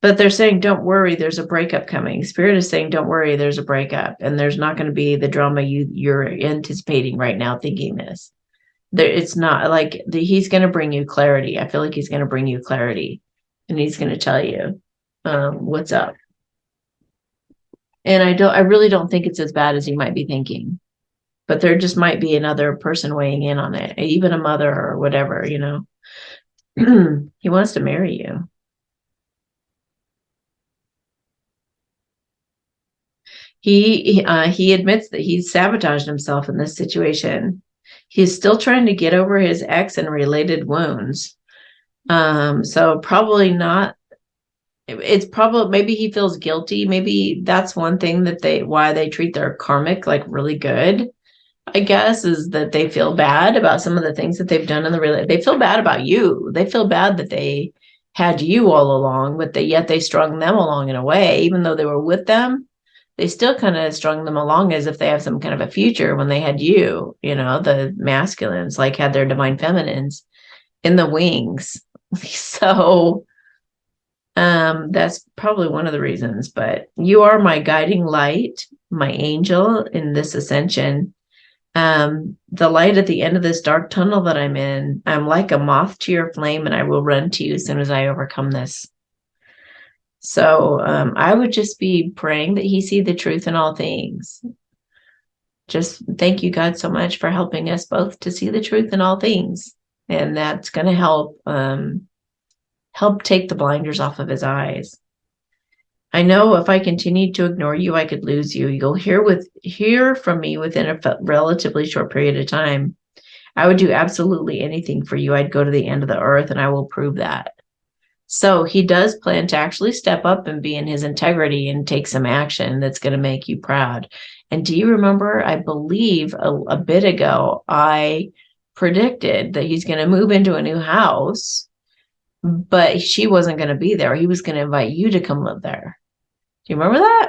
But they're saying, don't worry, there's a breakup coming. Spirit is saying, don't worry, there's a breakup. And there's not going to be the drama you're anticipating right now thinking this. It's not like he's going to bring you clarity. I feel like he's going to bring you clarity. And he's going to tell you what's up. And I really don't think it's as bad as you might be thinking. But there just might be another person weighing in on it, even a mother or whatever, He wants to marry you. He admits that he's sabotaged himself in this situation. He's still trying to get over his ex and related wounds. So probably not. It's probably, maybe he feels guilty. Maybe that's one thing that why they treat their karmic like really good, I guess, is that they feel bad about some of the things that they've done in the relationship. They feel bad about you. They feel bad that they had you all along, but yet they strung them along in a way, even though they were with them. They still kind of strung them along as if they have some kind of a future when they had you, the masculines, like had their divine feminines in the wings. So that's probably one of the reasons. But you are my guiding light, my angel in this ascension. The light at the end of this dark tunnel that I'm in, I'm like a moth to your flame, and I will run to you as soon as I overcome this. So I would just be praying that he see the truth in all things. Just thank you, God, so much for helping us both to see the truth in all things. And that's going to help take the blinders off of his eyes. I know if I continued to ignore you, I could lose you. You'll hear from me within a relatively short period of time. I would do absolutely anything for you. I'd go to the end of the earth, and I will prove that. So he does plan to actually step up and be in his integrity and take some action that's going to make you proud. And do you remember, I believe a bit ago, I predicted that he's going to move into a new house, but she wasn't going to be there. He was going to invite you to come live there. Do you remember that?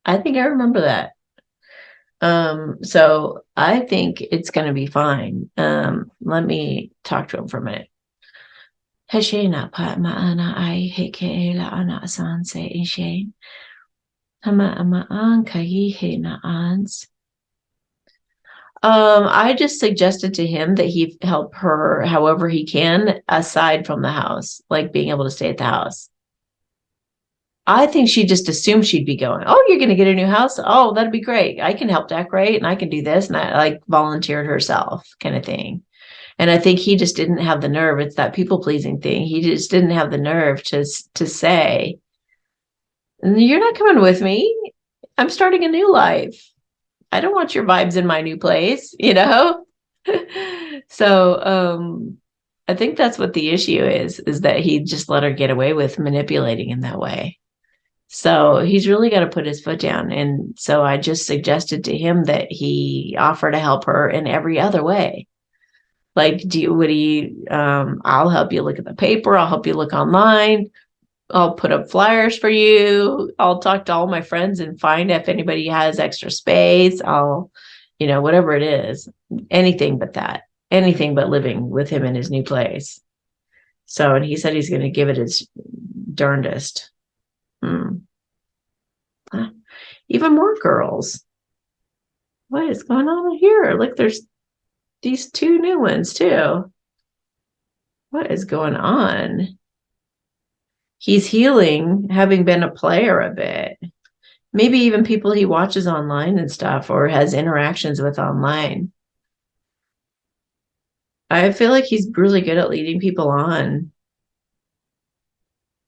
I think I remember that. So I think it's going to be fine. Let me talk to him for a minute. Hashena Patmaana I Hekela Ana Sanse Ishe Hama Ama Anka Hena Ans. I just suggested to him that he help her however he can, aside from the house, like being able to stay at the house. I think she just assumed she'd be going, oh, you're going to get a new house? Oh, that'd be great. I can help decorate and I can do this. And I like volunteered herself kind of thing. And I think he just didn't have the nerve. It's that people pleasing thing. He just didn't have the nerve to say, you're not coming with me. I'm starting a new life. I don't want your vibes in my new place, So I think that's what the issue is that he just let her get away with manipulating in that way. So he's really got to put his foot down. And so I just suggested to him that he offer to help her in every other way. Like, I'll help you look at the paper. I'll help you look online. I'll put up flyers for you. I'll talk to all my friends and find if anybody has extra space. Whatever it is, anything but that, anything but living with him in his new place. So, and he said he's going to give it his darndest. Even more girls. What is going on here? Look, there's these 2 new ones too. What is going on? He's healing, having been a player a bit. Maybe even people he watches online and stuff, or has interactions with online. I feel like he's really good at leading people on.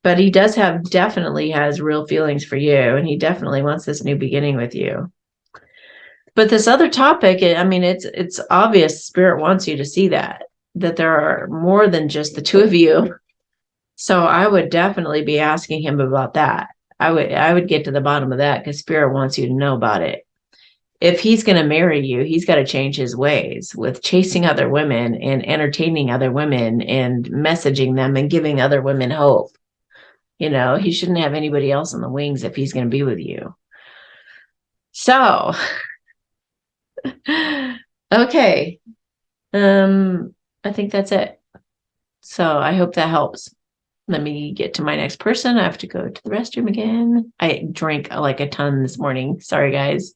But he definitely has real feelings for you, and he definitely wants this new beginning with you. But this other topic, I mean, it's obvious Spirit wants you to see that there are more than just the 2 of you. So I would definitely be asking him about that. I would get to the bottom of that, because Spirit wants you to know about it. If he's going to marry you, he's got to change his ways with chasing other women and entertaining other women and messaging them and giving other women hope. He shouldn't have anybody else in the wings if he's going to be with you. So, okay. I think that's it. So I hope that helps. Let me get to my next person. I have to go to the restroom again. I drank like a ton this morning. Sorry, guys.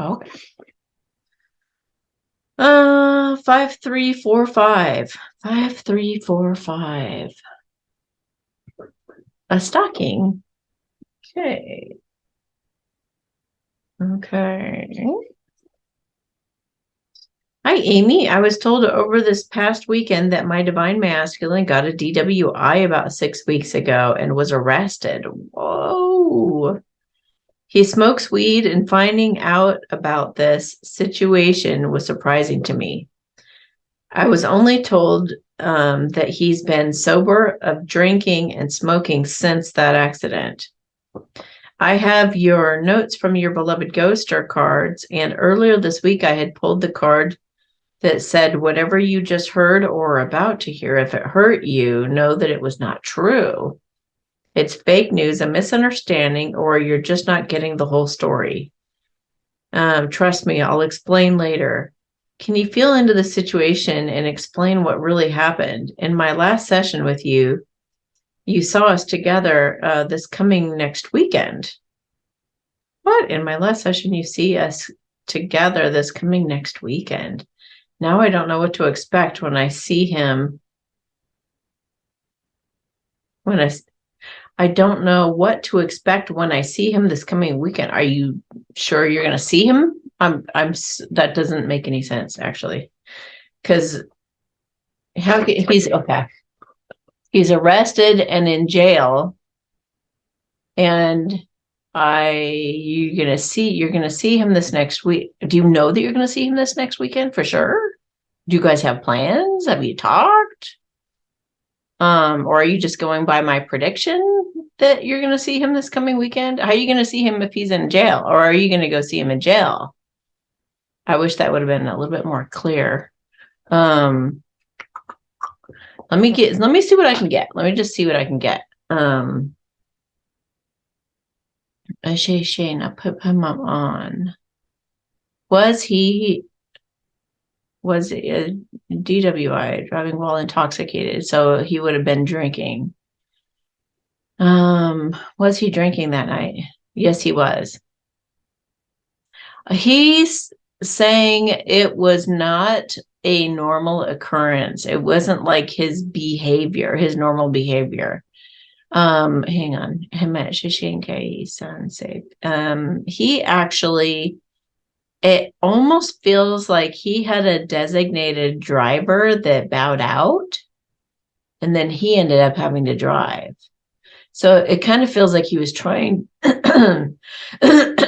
Okay. 5345. 5345. A stocking. Okay. Hi, Amy. I was told over this past weekend that my divine masculine got a DWI about 6 weeks ago and was arrested. Whoa. He smokes weed, and finding out about this situation was surprising to me. I was only told that he's been sober of drinking and smoking since that accident. I have your notes from your beloved ghoster cards, and earlier this week I had pulled the card that said, whatever you just heard or are about to hear, if it hurt you, know that it was not true. It's fake news, a misunderstanding, or you're just not getting the whole story. Trust me, I'll explain later. Can you feel into the situation and explain what really happened? In my last session with you, you saw us together this coming next weekend. What? In my last session, you see us together this coming next weekend. Now I don't know what to expect when I see him. I don't know what to expect when I see him this coming weekend. Are you sure you're going to see him? That doesn't make any sense, actually. Because he's okay. He's arrested and in jail. And you're going to see him this next week. Do you know that you're going to see him this next weekend for sure? Do you guys have plans? Have you talked? Or are you just going by my prediction that you're going to see him this coming weekend? How are you going to see him if he's in jail? Or are you going to go see him in jail? I wish that would have been a little bit more clear. Let me see what I can get. Let me just see what I can get. Shane, I put him on. Was a DWI, driving while intoxicated? So he would have been drinking. Was he drinking that night? Yes, he was. He's saying it was not a normal occurrence. It wasn't like his normal behavior. Hang on. Him at Shishinke, Safe. He actually, it almost feels like he had a designated driver that bowed out, and then he ended up having to drive. So it kind of feels like he was trying.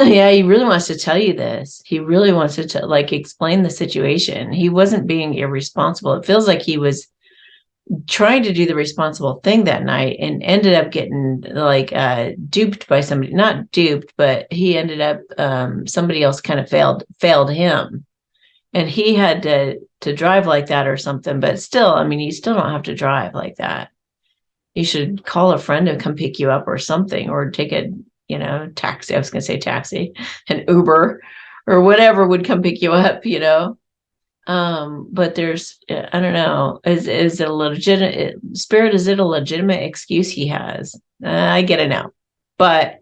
Yeah, he really wants to tell you this. He really wants to explain the situation. He wasn't being irresponsible. It feels like he was trying to do the responsible thing that night and ended up getting like duped by somebody. Not duped, but he ended up somebody else kind of failed him, and he had to drive like that or something. But still, I mean, you still don't have to drive like that. You should call a friend to come pick you up or something, or take a, taxi. I was going to say taxi, an Uber or whatever would come pick you up, but there's, I don't know, is it a legitimate spirit? Is it a legitimate excuse he has? I get it now, but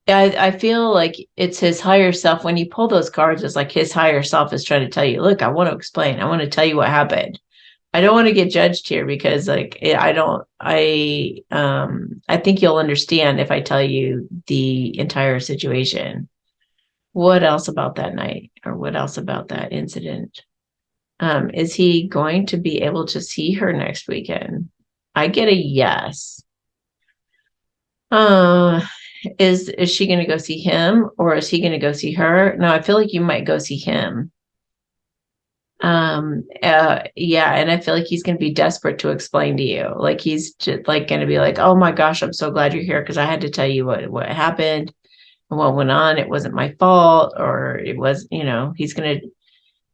I feel like it's his higher self. When you pull those cards, it's like his higher self is trying to tell you, look, I want to explain. I want to tell you what happened. I don't want to get judged here because like I think you'll understand if I tell you the entire situation. What else about that night, or what else about that incident? Is he going to be able to see her next weekend? I get a yes. Is she going to go see him, or is he going to go see her? No, I feel like you might go see him. Yeah, and I feel like he's going to be desperate to explain to you. Like he's just like going to be like, "Oh my gosh, I'm so glad you're here because I had to tell you what happened and what went on. It wasn't my fault, or it was,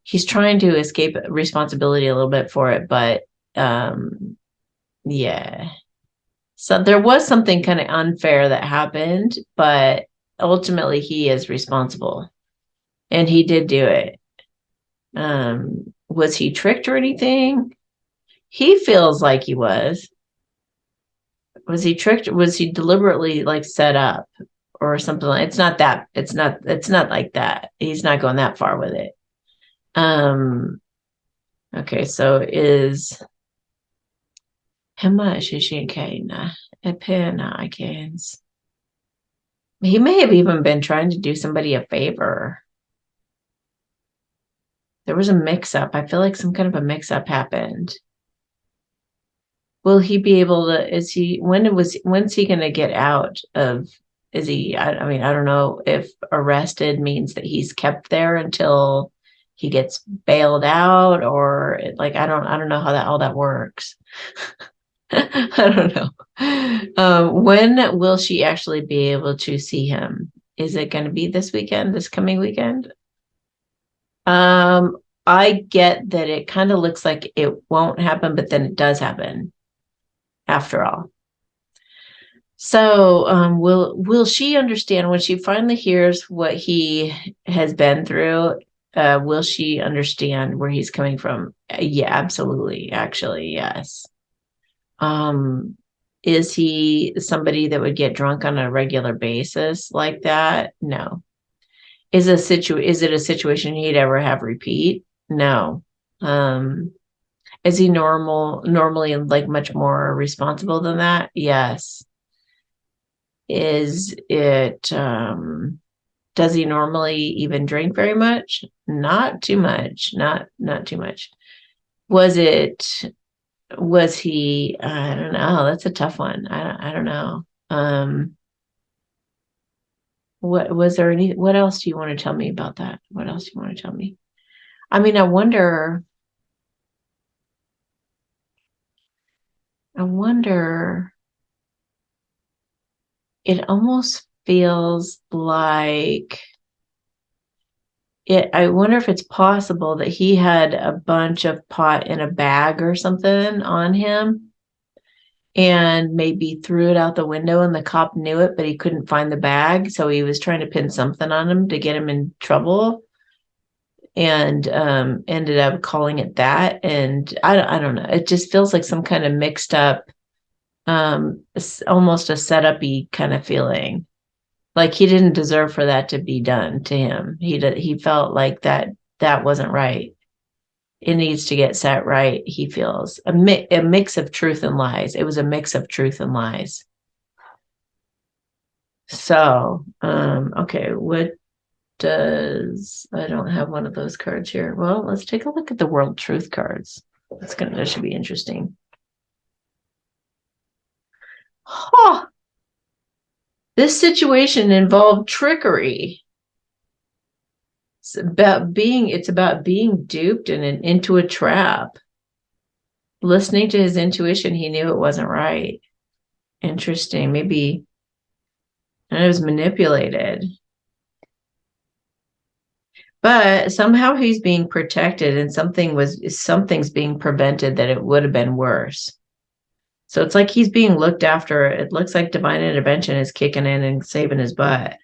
he's trying to escape responsibility a little bit for it, but yeah. So there was something kind of unfair that happened, but ultimately he is responsible and he did do it. Was he tricked or anything? He feels like he was. Was he tricked? Was he deliberately like set up or something? It's not like that. He's not going that far with it. Okay, so is how much is she Kena? He may have even been trying to do somebody a favor. There was a mix-up. I feel like some kind of a mix-up happened. Will he be able to, when's he going to get out of, I mean, I don't know if arrested means that he's kept there until he gets bailed out, or like, I don't know how all that works. I don't know. When will she actually be able to see him? Is it going to be this coming weekend? I get that it kind of looks like it won't happen, but then it does happen after all. So, will she understand when she finally hears what he has been through? Will she understand where he's coming from? Yeah, absolutely. Actually, yes. Is he somebody that would get drunk on a regular basis like that? No. Is it a situation he'd ever have repeat? No. Is he normally like much more responsible than that? Yes. Is it does he normally even drink very much? Not too much. Not too much. Was he, I don't know. That's a tough one. I don't know. What else do you want to tell me about that? What else do you want to tell me? I mean, I wonder it almost feels like I wonder if it's possible that he had a bunch of pot in a bag or something on him and maybe threw it out the window and the cop knew it, but he couldn't find the bag. So he was trying to pin something on him to get him in trouble and ended up calling it that. And I don't know. It just feels like some kind of mixed up, almost a setup-y kind of feeling. Like he didn't deserve for that to be done to him. He felt like that wasn't right. It needs to get set right. He feels a mix of truth and lies. It was a mix of truth and lies. So, okay, I don't have one of those cards here. Well, let's take a look at the World Truth cards. That should be interesting. Huh. This situation involved trickery. It's about being duped and into a trap. listening to his intuition, he knew it wasn't right. Interesting. Maybe it was manipulated. But somehow he's being protected, and something's being prevented that it would have been worse. So it's like he's being looked after. It looks like divine intervention is kicking in and saving his butt.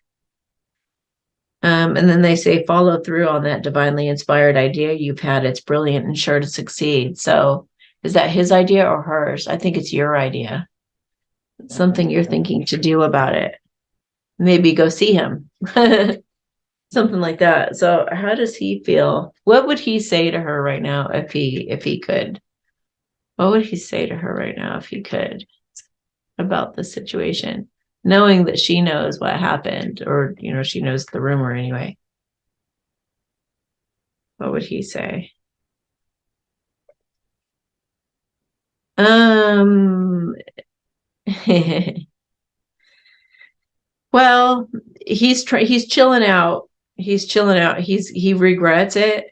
And then they say, follow through on that divinely inspired idea you've had. It's brilliant and sure to succeed. So is that his idea or hers? I think it's your idea. It's something you're thinking to do about it. Maybe go see him. Something like that. So how does he feel? What would he say to her right now if he could? What would he say to her right now if he could about the situation? Knowing that she knows what happened, or she knows the rumor anyway. What would he say? Well, he's chilling out. He's chilling out. He regrets it.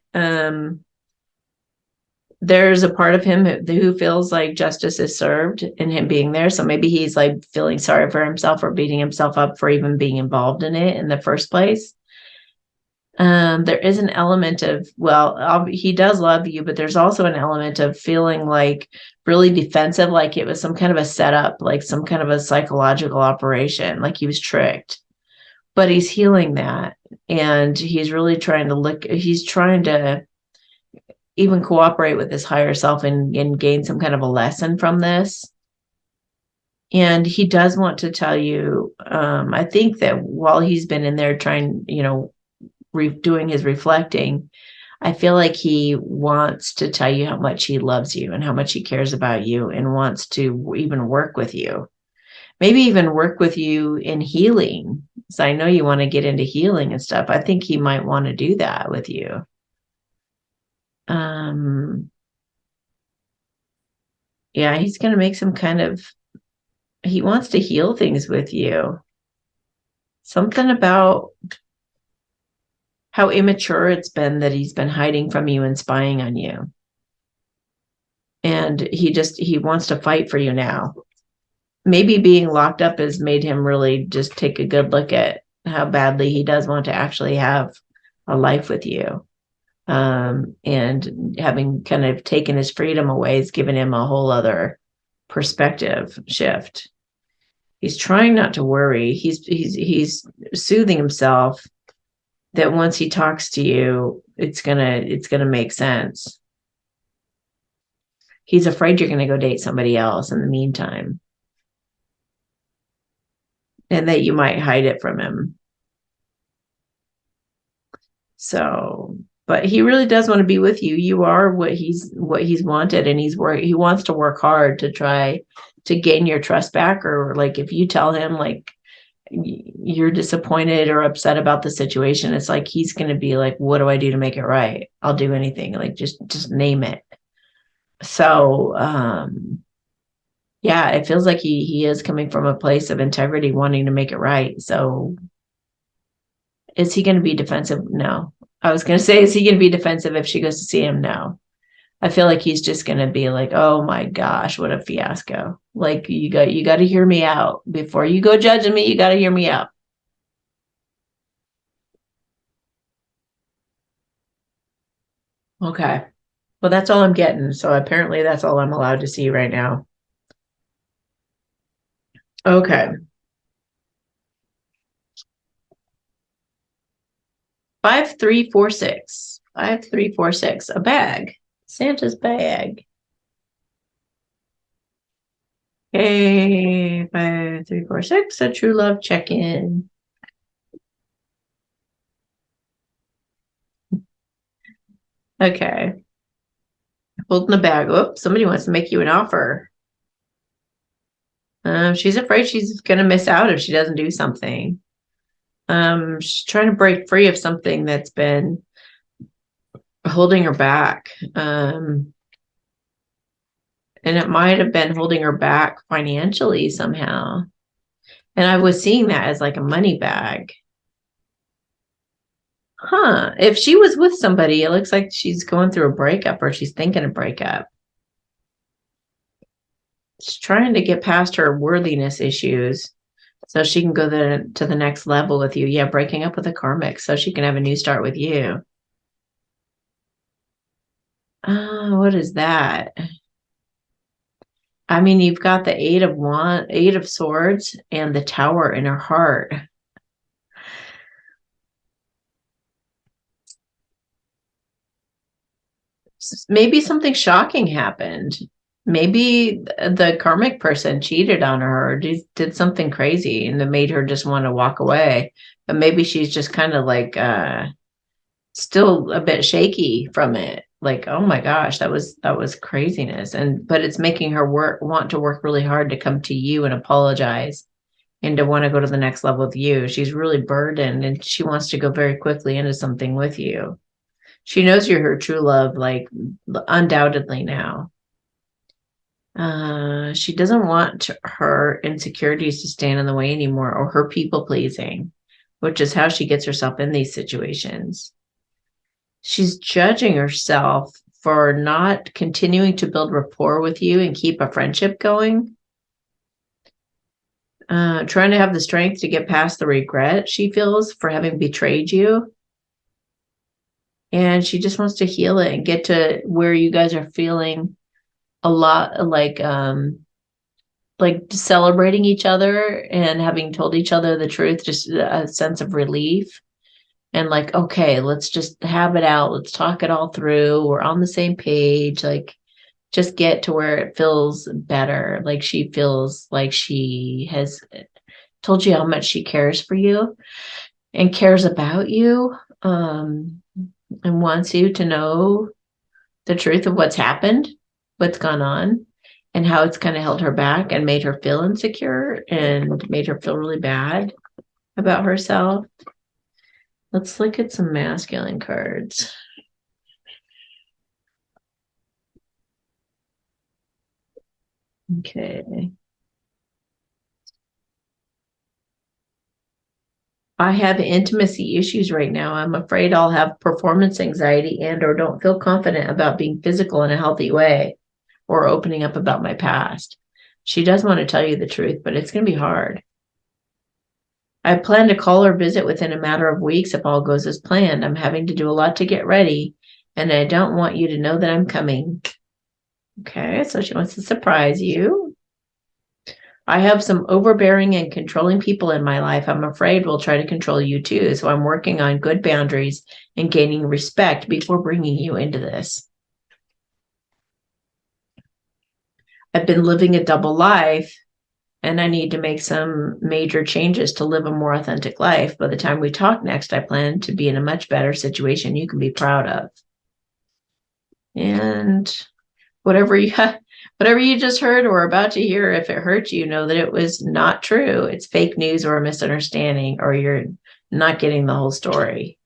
There's a part of him who feels like justice is served in him being there. So maybe he's like feeling sorry for himself or beating himself up for even being involved in it in the first place. There is an element of, well, he does love you, but there's also an element of feeling like really defensive, like it was some kind of a setup, like some kind of a psychological operation, like he was tricked. But he's healing that. And he's really trying to even cooperate with his higher self and gain some kind of a lesson from this. And he does want to tell you, I think that while he's been in there trying, doing his reflecting, I feel like he wants to tell you how much he loves you and how much he cares about you and wants to even work with you. Maybe even work with you in healing. So I know you want to get into healing and stuff. I think he might want to do that with you. Yeah, he's going to make he wants to heal things with you. Something about how immature it's been that he's been hiding from you and spying on you. And he wants to fight for you now. Maybe being locked up has made him really just take a good look at how badly he does want to actually have a life with you. And having kind of taken his freedom away has given him a whole other perspective shift. He's trying not to worry. He's soothing himself that once he talks to you, it's gonna make sense. He's afraid you're gonna go date somebody else in the meantime, and that you might hide it from him. So, but he really does want to be with you. You are what he's wanted, and he wants to work hard to try to gain your trust back. Or like if you tell him like you're disappointed or upset about the situation, it's like he's going to be like, what do I do to make it right? I'll do anything. Like just name it. So yeah, it feels like he is coming from a place of integrity, wanting to make it right. So is he going to be defensive? No. I was going to say, is he going to be defensive if she goes to see him? No. I feel like he's just going to be like, oh my gosh, what a fiasco. Like you got to hear me out before you go judging me. You got to hear me out. Okay. Well, that's all I'm getting. So apparently that's all I'm allowed to see right now. Okay. 5346. 5346. A bag. Santa's bag. Okay. 5346. A true love check-in. Okay. Holding the bag. Oops, somebody wants to make you an offer. She's afraid she's going to miss out if she doesn't do something. She's trying to break free of something that's been holding her back. And it might have been holding her back financially somehow. And I was seeing that as like a money bag. Huh. If she was with somebody, it looks like she's going through a breakup or she's thinking a breakup. She's trying to get past her worthiness issues so she can go to the next level with you. Yeah, breaking up with a karmic so she can have a new start with you. What is that? I mean, you've got the Eight of Swords, and the Tower in her heart. Maybe something shocking happened. Maybe the karmic person cheated on her or did something crazy and it made her just want to walk away. But maybe she's just kind of like still a bit shaky from it. Like, oh my gosh, that was craziness. But it's making her want to work really hard to come to you and apologize and to want to go to the next level with you. She's really burdened and she wants to go very quickly into something with you. She knows you're her true love, like undoubtedly now. She doesn't want her insecurities to stand in the way anymore or her people pleasing, which is how she gets herself in these situations. She's judging herself for not continuing to build rapport with you and keep a friendship going. Trying to have the strength to get past the regret she feels for having betrayed you. And she just wants to heal it and get to where you guys are feeling a lot like celebrating each other and having told each other the truth, just a sense of relief and like, okay, let's just have it out. Let's talk it all through. We're on the same page. Like, just get to where it feels better. Like she feels like she has told you how much she cares for you and cares about you, and wants you to know the truth of what's happened, what's gone on, and how it's kind of held her back and made her feel insecure and made her feel really bad about herself. Let's look at some masculine cards. Okay. I have intimacy issues right now. I'm afraid I'll have performance anxiety and or don't feel confident about being physical in a healthy way or opening up about my past. She does want to tell you the truth, but it's going to be hard. I plan to call or visit within a matter of weeks if all goes as planned. I'm having to do a lot to get ready, and I don't want you to know that I'm coming. Okay, so she wants to surprise you. I have some overbearing and controlling people in my life. I'm afraid will try to control you too. So I'm working on good boundaries and gaining respect before bringing you into this. I've been living a double life and I need to make some major changes to live a more authentic life. By the time we talk next, I plan to be in a much better situation you can be proud of. And whatever you just heard or about to hear, if it hurt you, know that it was not true. It's fake news or a misunderstanding, or you're not getting the whole story.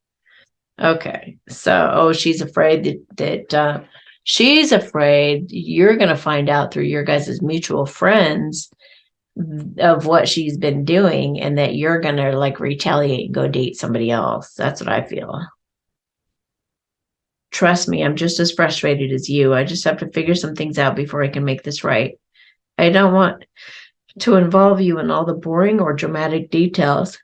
Okay, so she's afraid that she's afraid you're going to find out through your guys' mutual friends of what she's been doing, and that you're going to like retaliate and go date somebody else. That's what I feel. Trust me, I'm just as frustrated as you. I just have to figure some things out before I can make this right. I don't want to involve you in all the boring or dramatic details.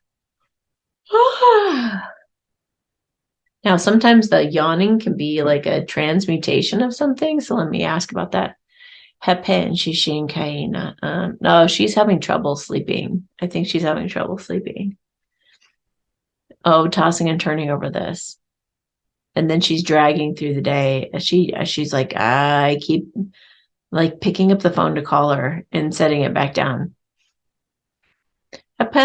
Now, sometimes the yawning can be like a transmutation of something. So let me ask about that. No, she's having trouble sleeping. I think she's having trouble sleeping. Oh, tossing and turning over this. And then she's dragging through the day. She's like, I keep like picking up the phone to call her and setting it back down. Aka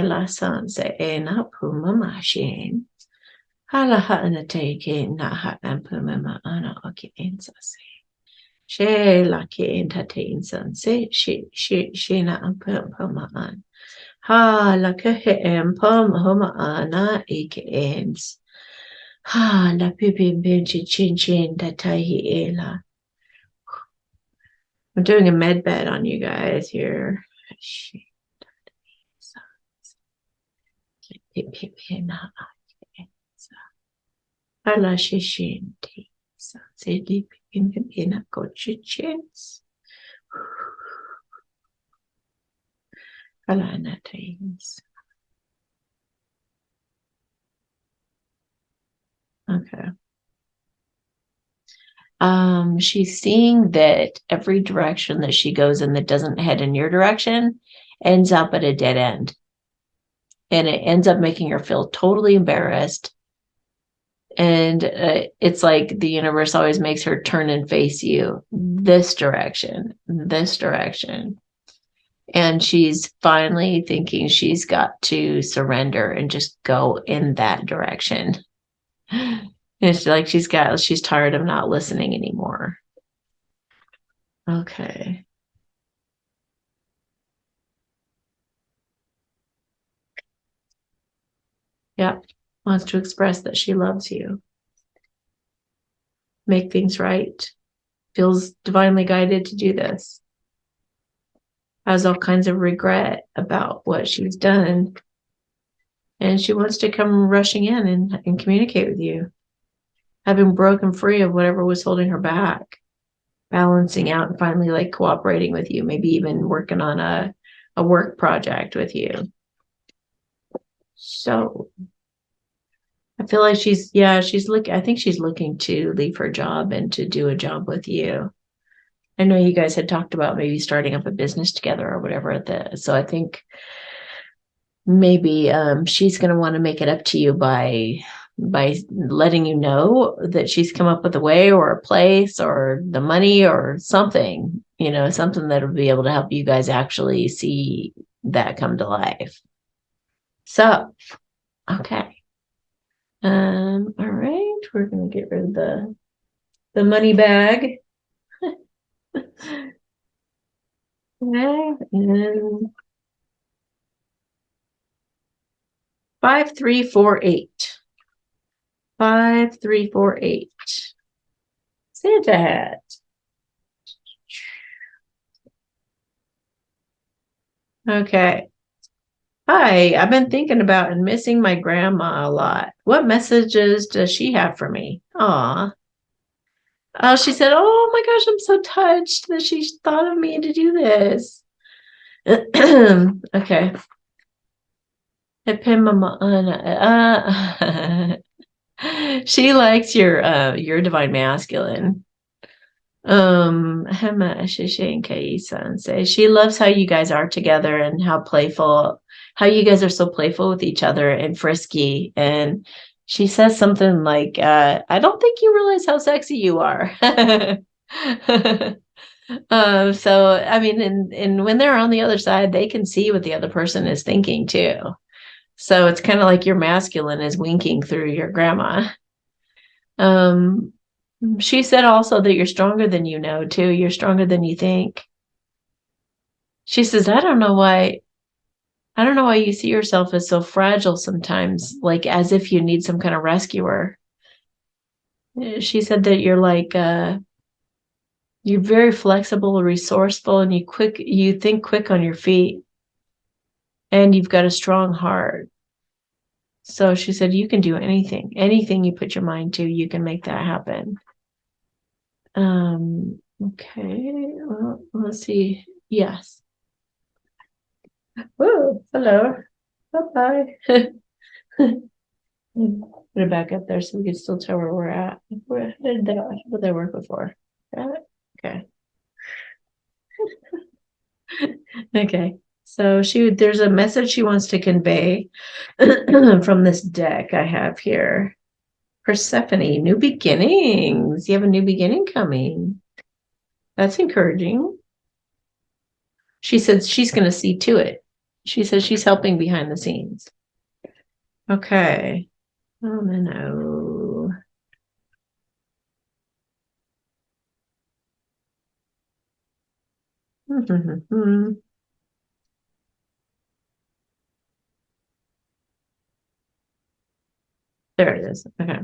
la sanse ena puma machine. Hala hatna take na hatna puma ana okay insase. She la ke entertain sanse she na puma an. Ha la ke em pum homa ana aks. Ha la pipi benchi chin chin tatai ela. I'm doing a med bed on you guys here. Alla shishin tea. Sedi pin coach chins. Okay. She's seeing that every direction that she goes in that doesn't head in your direction ends up at a dead end. And it ends up making her feel totally embarrassed. And it's like the universe always makes her turn and face you this direction, this direction. And she's finally thinking she's got to surrender and just go in that direction. It's like she's tired of not listening anymore. Okay. Yep. Wants to express that she loves you. Make things right. Feels divinely guided to do this. Has all kinds of regret about what she's done. And she wants to come rushing in and communicate with you. Having broken free of whatever was holding her back. Balancing out and finally like cooperating with you. Maybe even working on a work project with you. So I feel like I think she's looking to leave her job and to do a job with you. I know you guys had talked about maybe starting up a business together or whatever so I think maybe she's going to want to make it up to you by letting you know that she's come up with a way or a place or the money or something, something that'll be able to help you guys actually see that come to life. So, okay. All right, we're going to get rid of the money bag. Okay, and 5348. 5348. Santa hat. Okay. Hi, I've been thinking about and missing my grandma a lot. What messages does she have for me? Aw. She said, oh my gosh, I'm so touched that she thought of me to do this. Okay. She likes your divine masculine. She loves how you guys are together and how you guys are so playful with each other and frisky. And she says something like, I don't think you realize how sexy you are. So I mean, and when they're on the other side, they can see what the other person is thinking too. So it's kind of like your masculine is winking through your grandma. She said also that you're stronger than you know too. You're stronger than you think. She says, I don't know why you see yourself as so fragile sometimes, like as if you need some kind of rescuer. She said that you're very flexible, resourceful, and you think quick on your feet. And you've got a strong heart. So she said, you can do anything you put your mind to, you can make that happen. Okay, well, let's see. Yes. Whoa, hello. Bye-bye. Put it back up there so we can still tell where we're at. Where did I work before? Okay. Okay. So there's a message she wants to convey from this deck I have here. Persephone, new beginnings. You have a new beginning coming. That's encouraging. She said she's going to see to it. She says she's helping behind the scenes. Okay. Oh, no. There it is. Okay.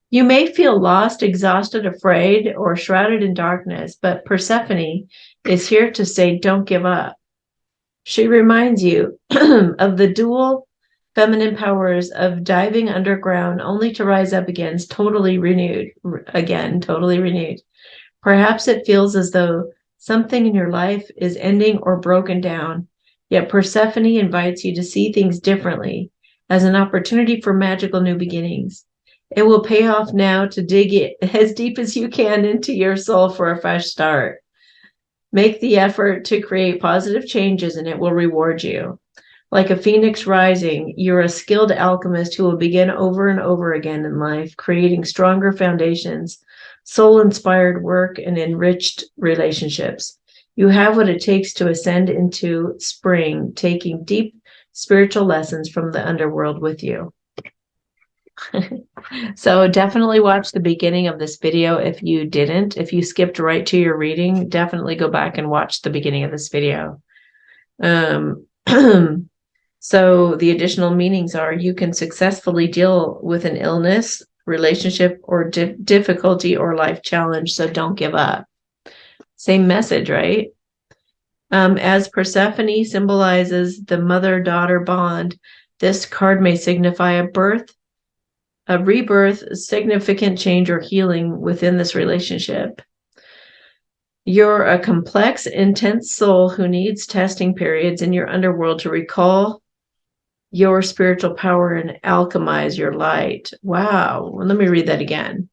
You may feel lost, exhausted, afraid, or shrouded in darkness, but Persephone is here to say, don't give up. She reminds you of the dual feminine powers of diving underground only to rise up again, totally renewed. Perhaps it feels as though something in your life is ending or broken down, yet Persephone invites you to see things differently as an opportunity for magical new beginnings. It will pay off now to dig it as deep as you can into your soul for a fresh start. Make the effort to create positive changes and it will reward you. Like a phoenix rising, you're a skilled alchemist who will begin over and over again in life, creating stronger foundations, soul-inspired work, and enriched relationships. You have what it takes to ascend into spring, taking deep spiritual lessons from the underworld with you. So definitely watch the beginning of this video if you didn't. If you skipped right to your reading, definitely go back and watch the beginning of this video. So the additional meanings are: you can successfully deal with an illness, relationship, or difficulty or life challenge, so don't give up. Same message, right? As Persephone symbolizes the mother-daughter bond, this card may signify a birth, a rebirth, a significant change or healing within this relationship. You're a complex, intense soul who needs testing periods in your underworld to recall your spiritual power and alchemize your light. Wow. Well, let me read that again.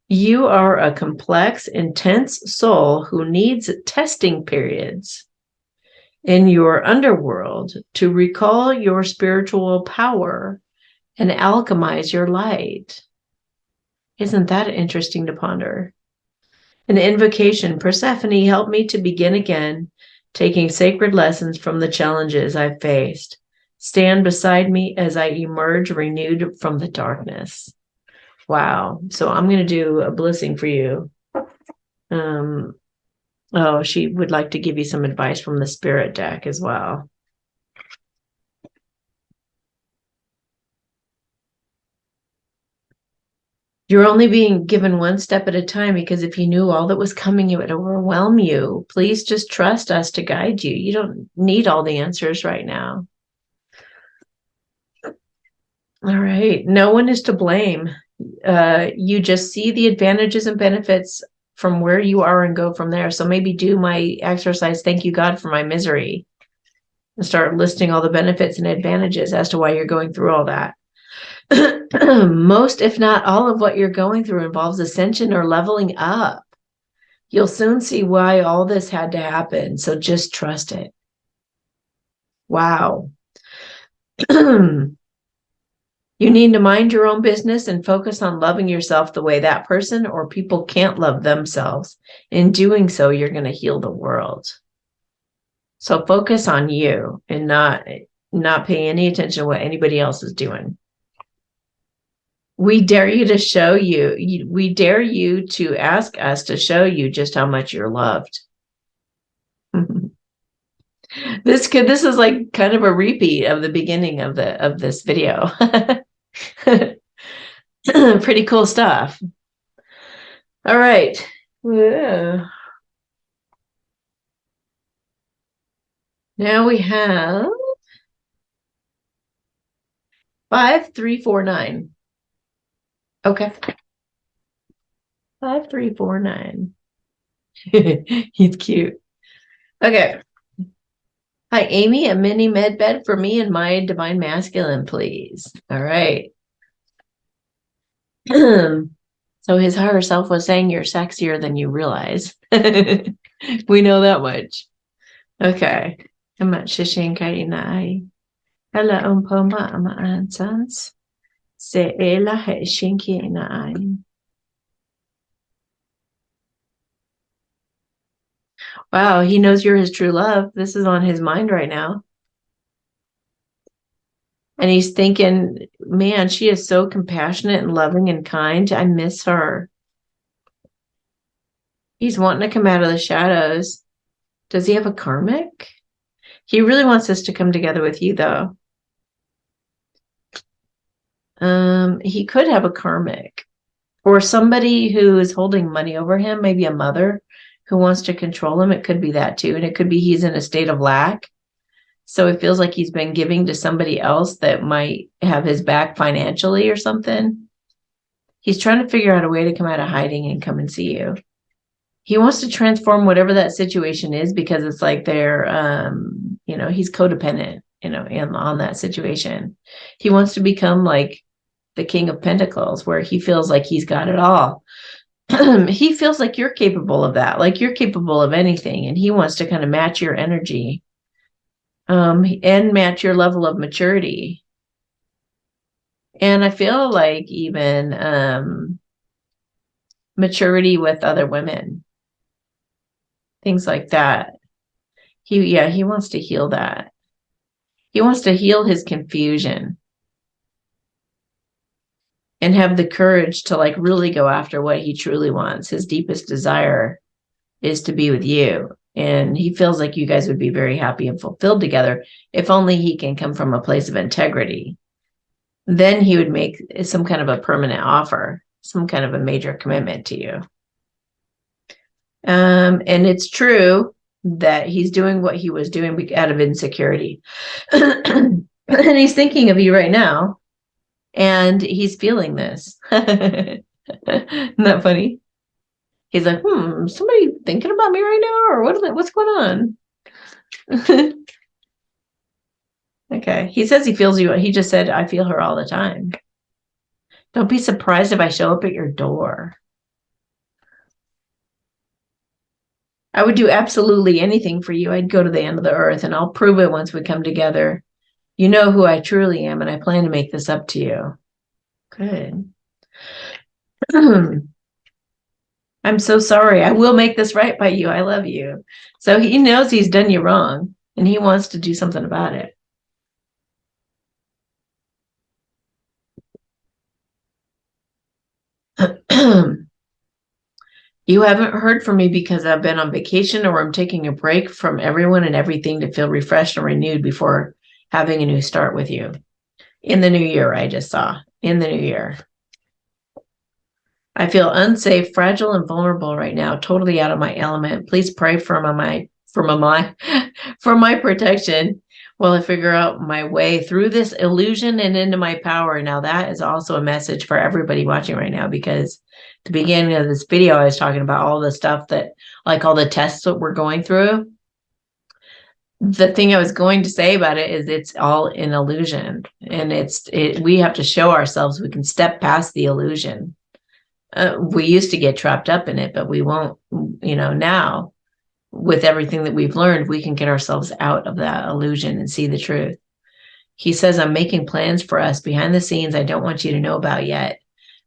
You are a complex, intense soul who needs testing periods in your underworld to recall your spiritual power and alchemize your light. Isn't that interesting to ponder? An invocation: Persephone, help me to begin again, taking sacred lessons from the challenges I've faced. Stand beside me as I emerge renewed from the darkness. Wow. So I'm going to do a blissing for you. Oh, she would like to give you some advice from the spirit deck as well. You're only being given one step at a time, because if you knew all that was coming, it would overwhelm you. Please just trust us to guide you. You don't need all the answers right now. All right. No one is to blame. You just see the advantages and benefits from where you are and go from there. So maybe do my exercise, thank you, God, for my misery, and start listing all the benefits and advantages as to why you're going through all that. Most, if not all, of what you're going through involves ascension or leveling up. You'll soon see why all this had to happen. So just trust it. Wow. You need to mind your own business and focus on loving yourself the way that person or people can't love themselves. In doing so, you're going to heal the world. So focus on you and not pay any attention to what anybody else is doing. We dare you to show you. We dare you to ask us to show you just how much you're loved. This is like kind of a repeat of the beginning of this video. Pretty cool stuff. All right. Yeah. Now we have 5349. Okay. 5349. He's cute. Okay. Hi, Amy, a mini med bed for me and my divine masculine, please. All right. So his higher self was saying you're sexier than you realize. We know that much. Okay. Ama shishinkai nai. Hala umpoma ama ansans. Se ela he shinki nai. Wow, he knows you're his true love. This is on his mind right now. And he's thinking, man, she is so compassionate and loving and kind. I miss her. He's wanting to come out of the shadows. Does he have a karmic? He really wants this to come together with you, though. He could have a karmic. Or somebody who is holding money over him, maybe a mother who wants to control him. It could be that, too. And it could be he's in a state of lack. So it feels like he's been giving to somebody else that might have his back financially or something. He's trying to figure out a way to come out of hiding and come and see you. He wants to transform whatever that situation is, because it's like they're, he's codependent, on that situation. He wants to become like the King of Pentacles, where he feels like he's got it all. He feels like you're capable of that, like you're capable of anything. And he wants to kind of match your energy, and match your level of maturity. And I feel like even maturity with other women, things like that. He wants to heal that. He wants to heal his confusion and have the courage to like really go after what he truly wants. His deepest desire is to be with you. And he feels like you guys would be very happy and fulfilled together if only he can come from a place of integrity. Then he would make some kind of a permanent offer, some kind of a major commitment to you. And it's true that he's doing what he was doing out of insecurity. And he's thinking of you right now, and he's feeling this. Isn't that funny? He's like, somebody thinking about me right now, or what's going on? Okay. He says he feels you. He just said, I feel her all the time. Don't be surprised if I show up at your door. I would do absolutely anything for you. I'd go to the end of the earth, and I'll prove it once we come together. You know who I truly am, and I plan to make this up to you. Good. I'm so sorry. I will make this right by you. I love you. So he knows he's done you wrong, and he wants to do something about it. You haven't heard from me because I've been on vacation, or I'm taking a break from everyone and everything to feel refreshed and renewed before having a new start with you. In the new year, I just saw. In the new year. I feel unsafe, fragile, and vulnerable right now, totally out of my element. Please pray for my protection while I figure out my way through this illusion and into my power. Now, that is also a message for everybody watching right now, because at the beginning of this video, I was talking about all the stuff that, like all the tests that we're going through. The thing I was going to say about it is it's all an illusion, and we have to show ourselves we can step past the illusion. We used to get trapped up in it, but we won't, now with everything that we've learned, we can get ourselves out of that illusion and see the truth. He says, I'm making plans for us behind the scenes I don't want you to know about yet.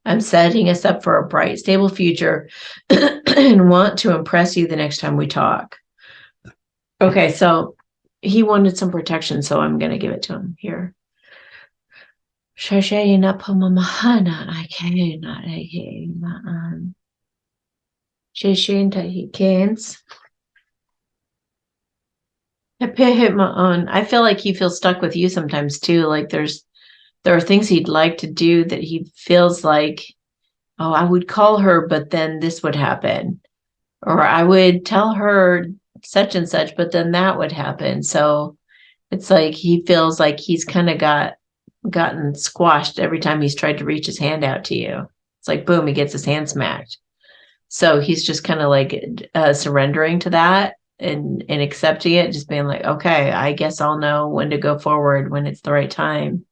I'm setting us up for a bright, stable future and want to impress you the next time we talk. Okay, so he wanted some protection, so I'm going to give it to him here. Shashayina Pamamahana, I cannot again. Shashinta he can't. I feel like he feels stuck with you sometimes too. Like there are things he'd like to do that he feels like, oh, I would call her, but then this would happen. Or I would tell her such and such, but then that would happen. So it's like he feels like he's kind of gotten squashed every time he's tried to reach his hand out to you. It's like, boom, he gets his hand smacked. So he's just kind of like surrendering to that and accepting it, just being like, okay, I guess I'll know when to go forward when it's the right time,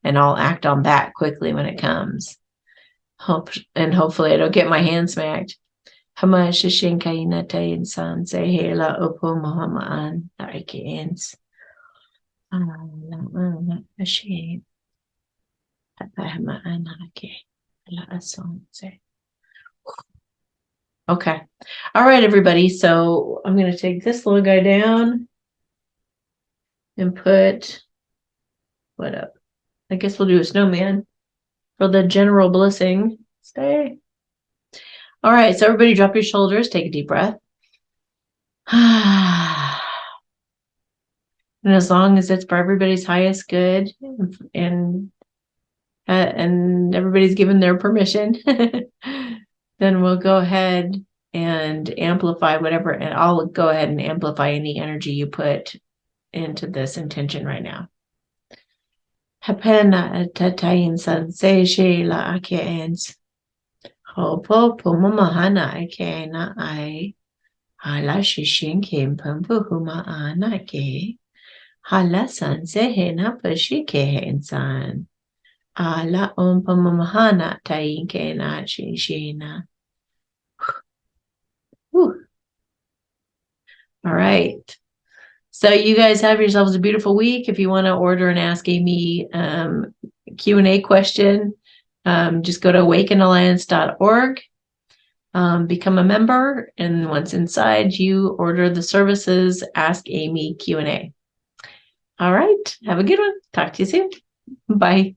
and I'll act on that quickly when it comes. Hopefully I don't get my hand smacked. Hama shishin kaina tayin san say hela upo mahamaan taikins. Okay. All right, everybody. So I'm going to take this little guy down and put what up? I guess we'll do a snowman for the general blissing. Stay. All right. So everybody drop your shoulders. Take a deep breath. And as long as it's for everybody's highest good and everybody's given their permission, then we'll go ahead and amplify whatever, and I'll go ahead and amplify any energy you put into this intention right now. Hapena tatayin sansei la akeens. Hopo pumamahana akena I Hala shishin kim pumpu huma anake. Hala san sehena pashike hensan. Ala umpamamahana tainke na shishina. All right. So you guys have yourselves a beautiful week. If you want to order and ask Amy Q&A question, just go to awakenalliance.org, become a member, and once inside, you order the services, Ask Amy Q&A. All right. Have a good one. Talk to you soon. Bye.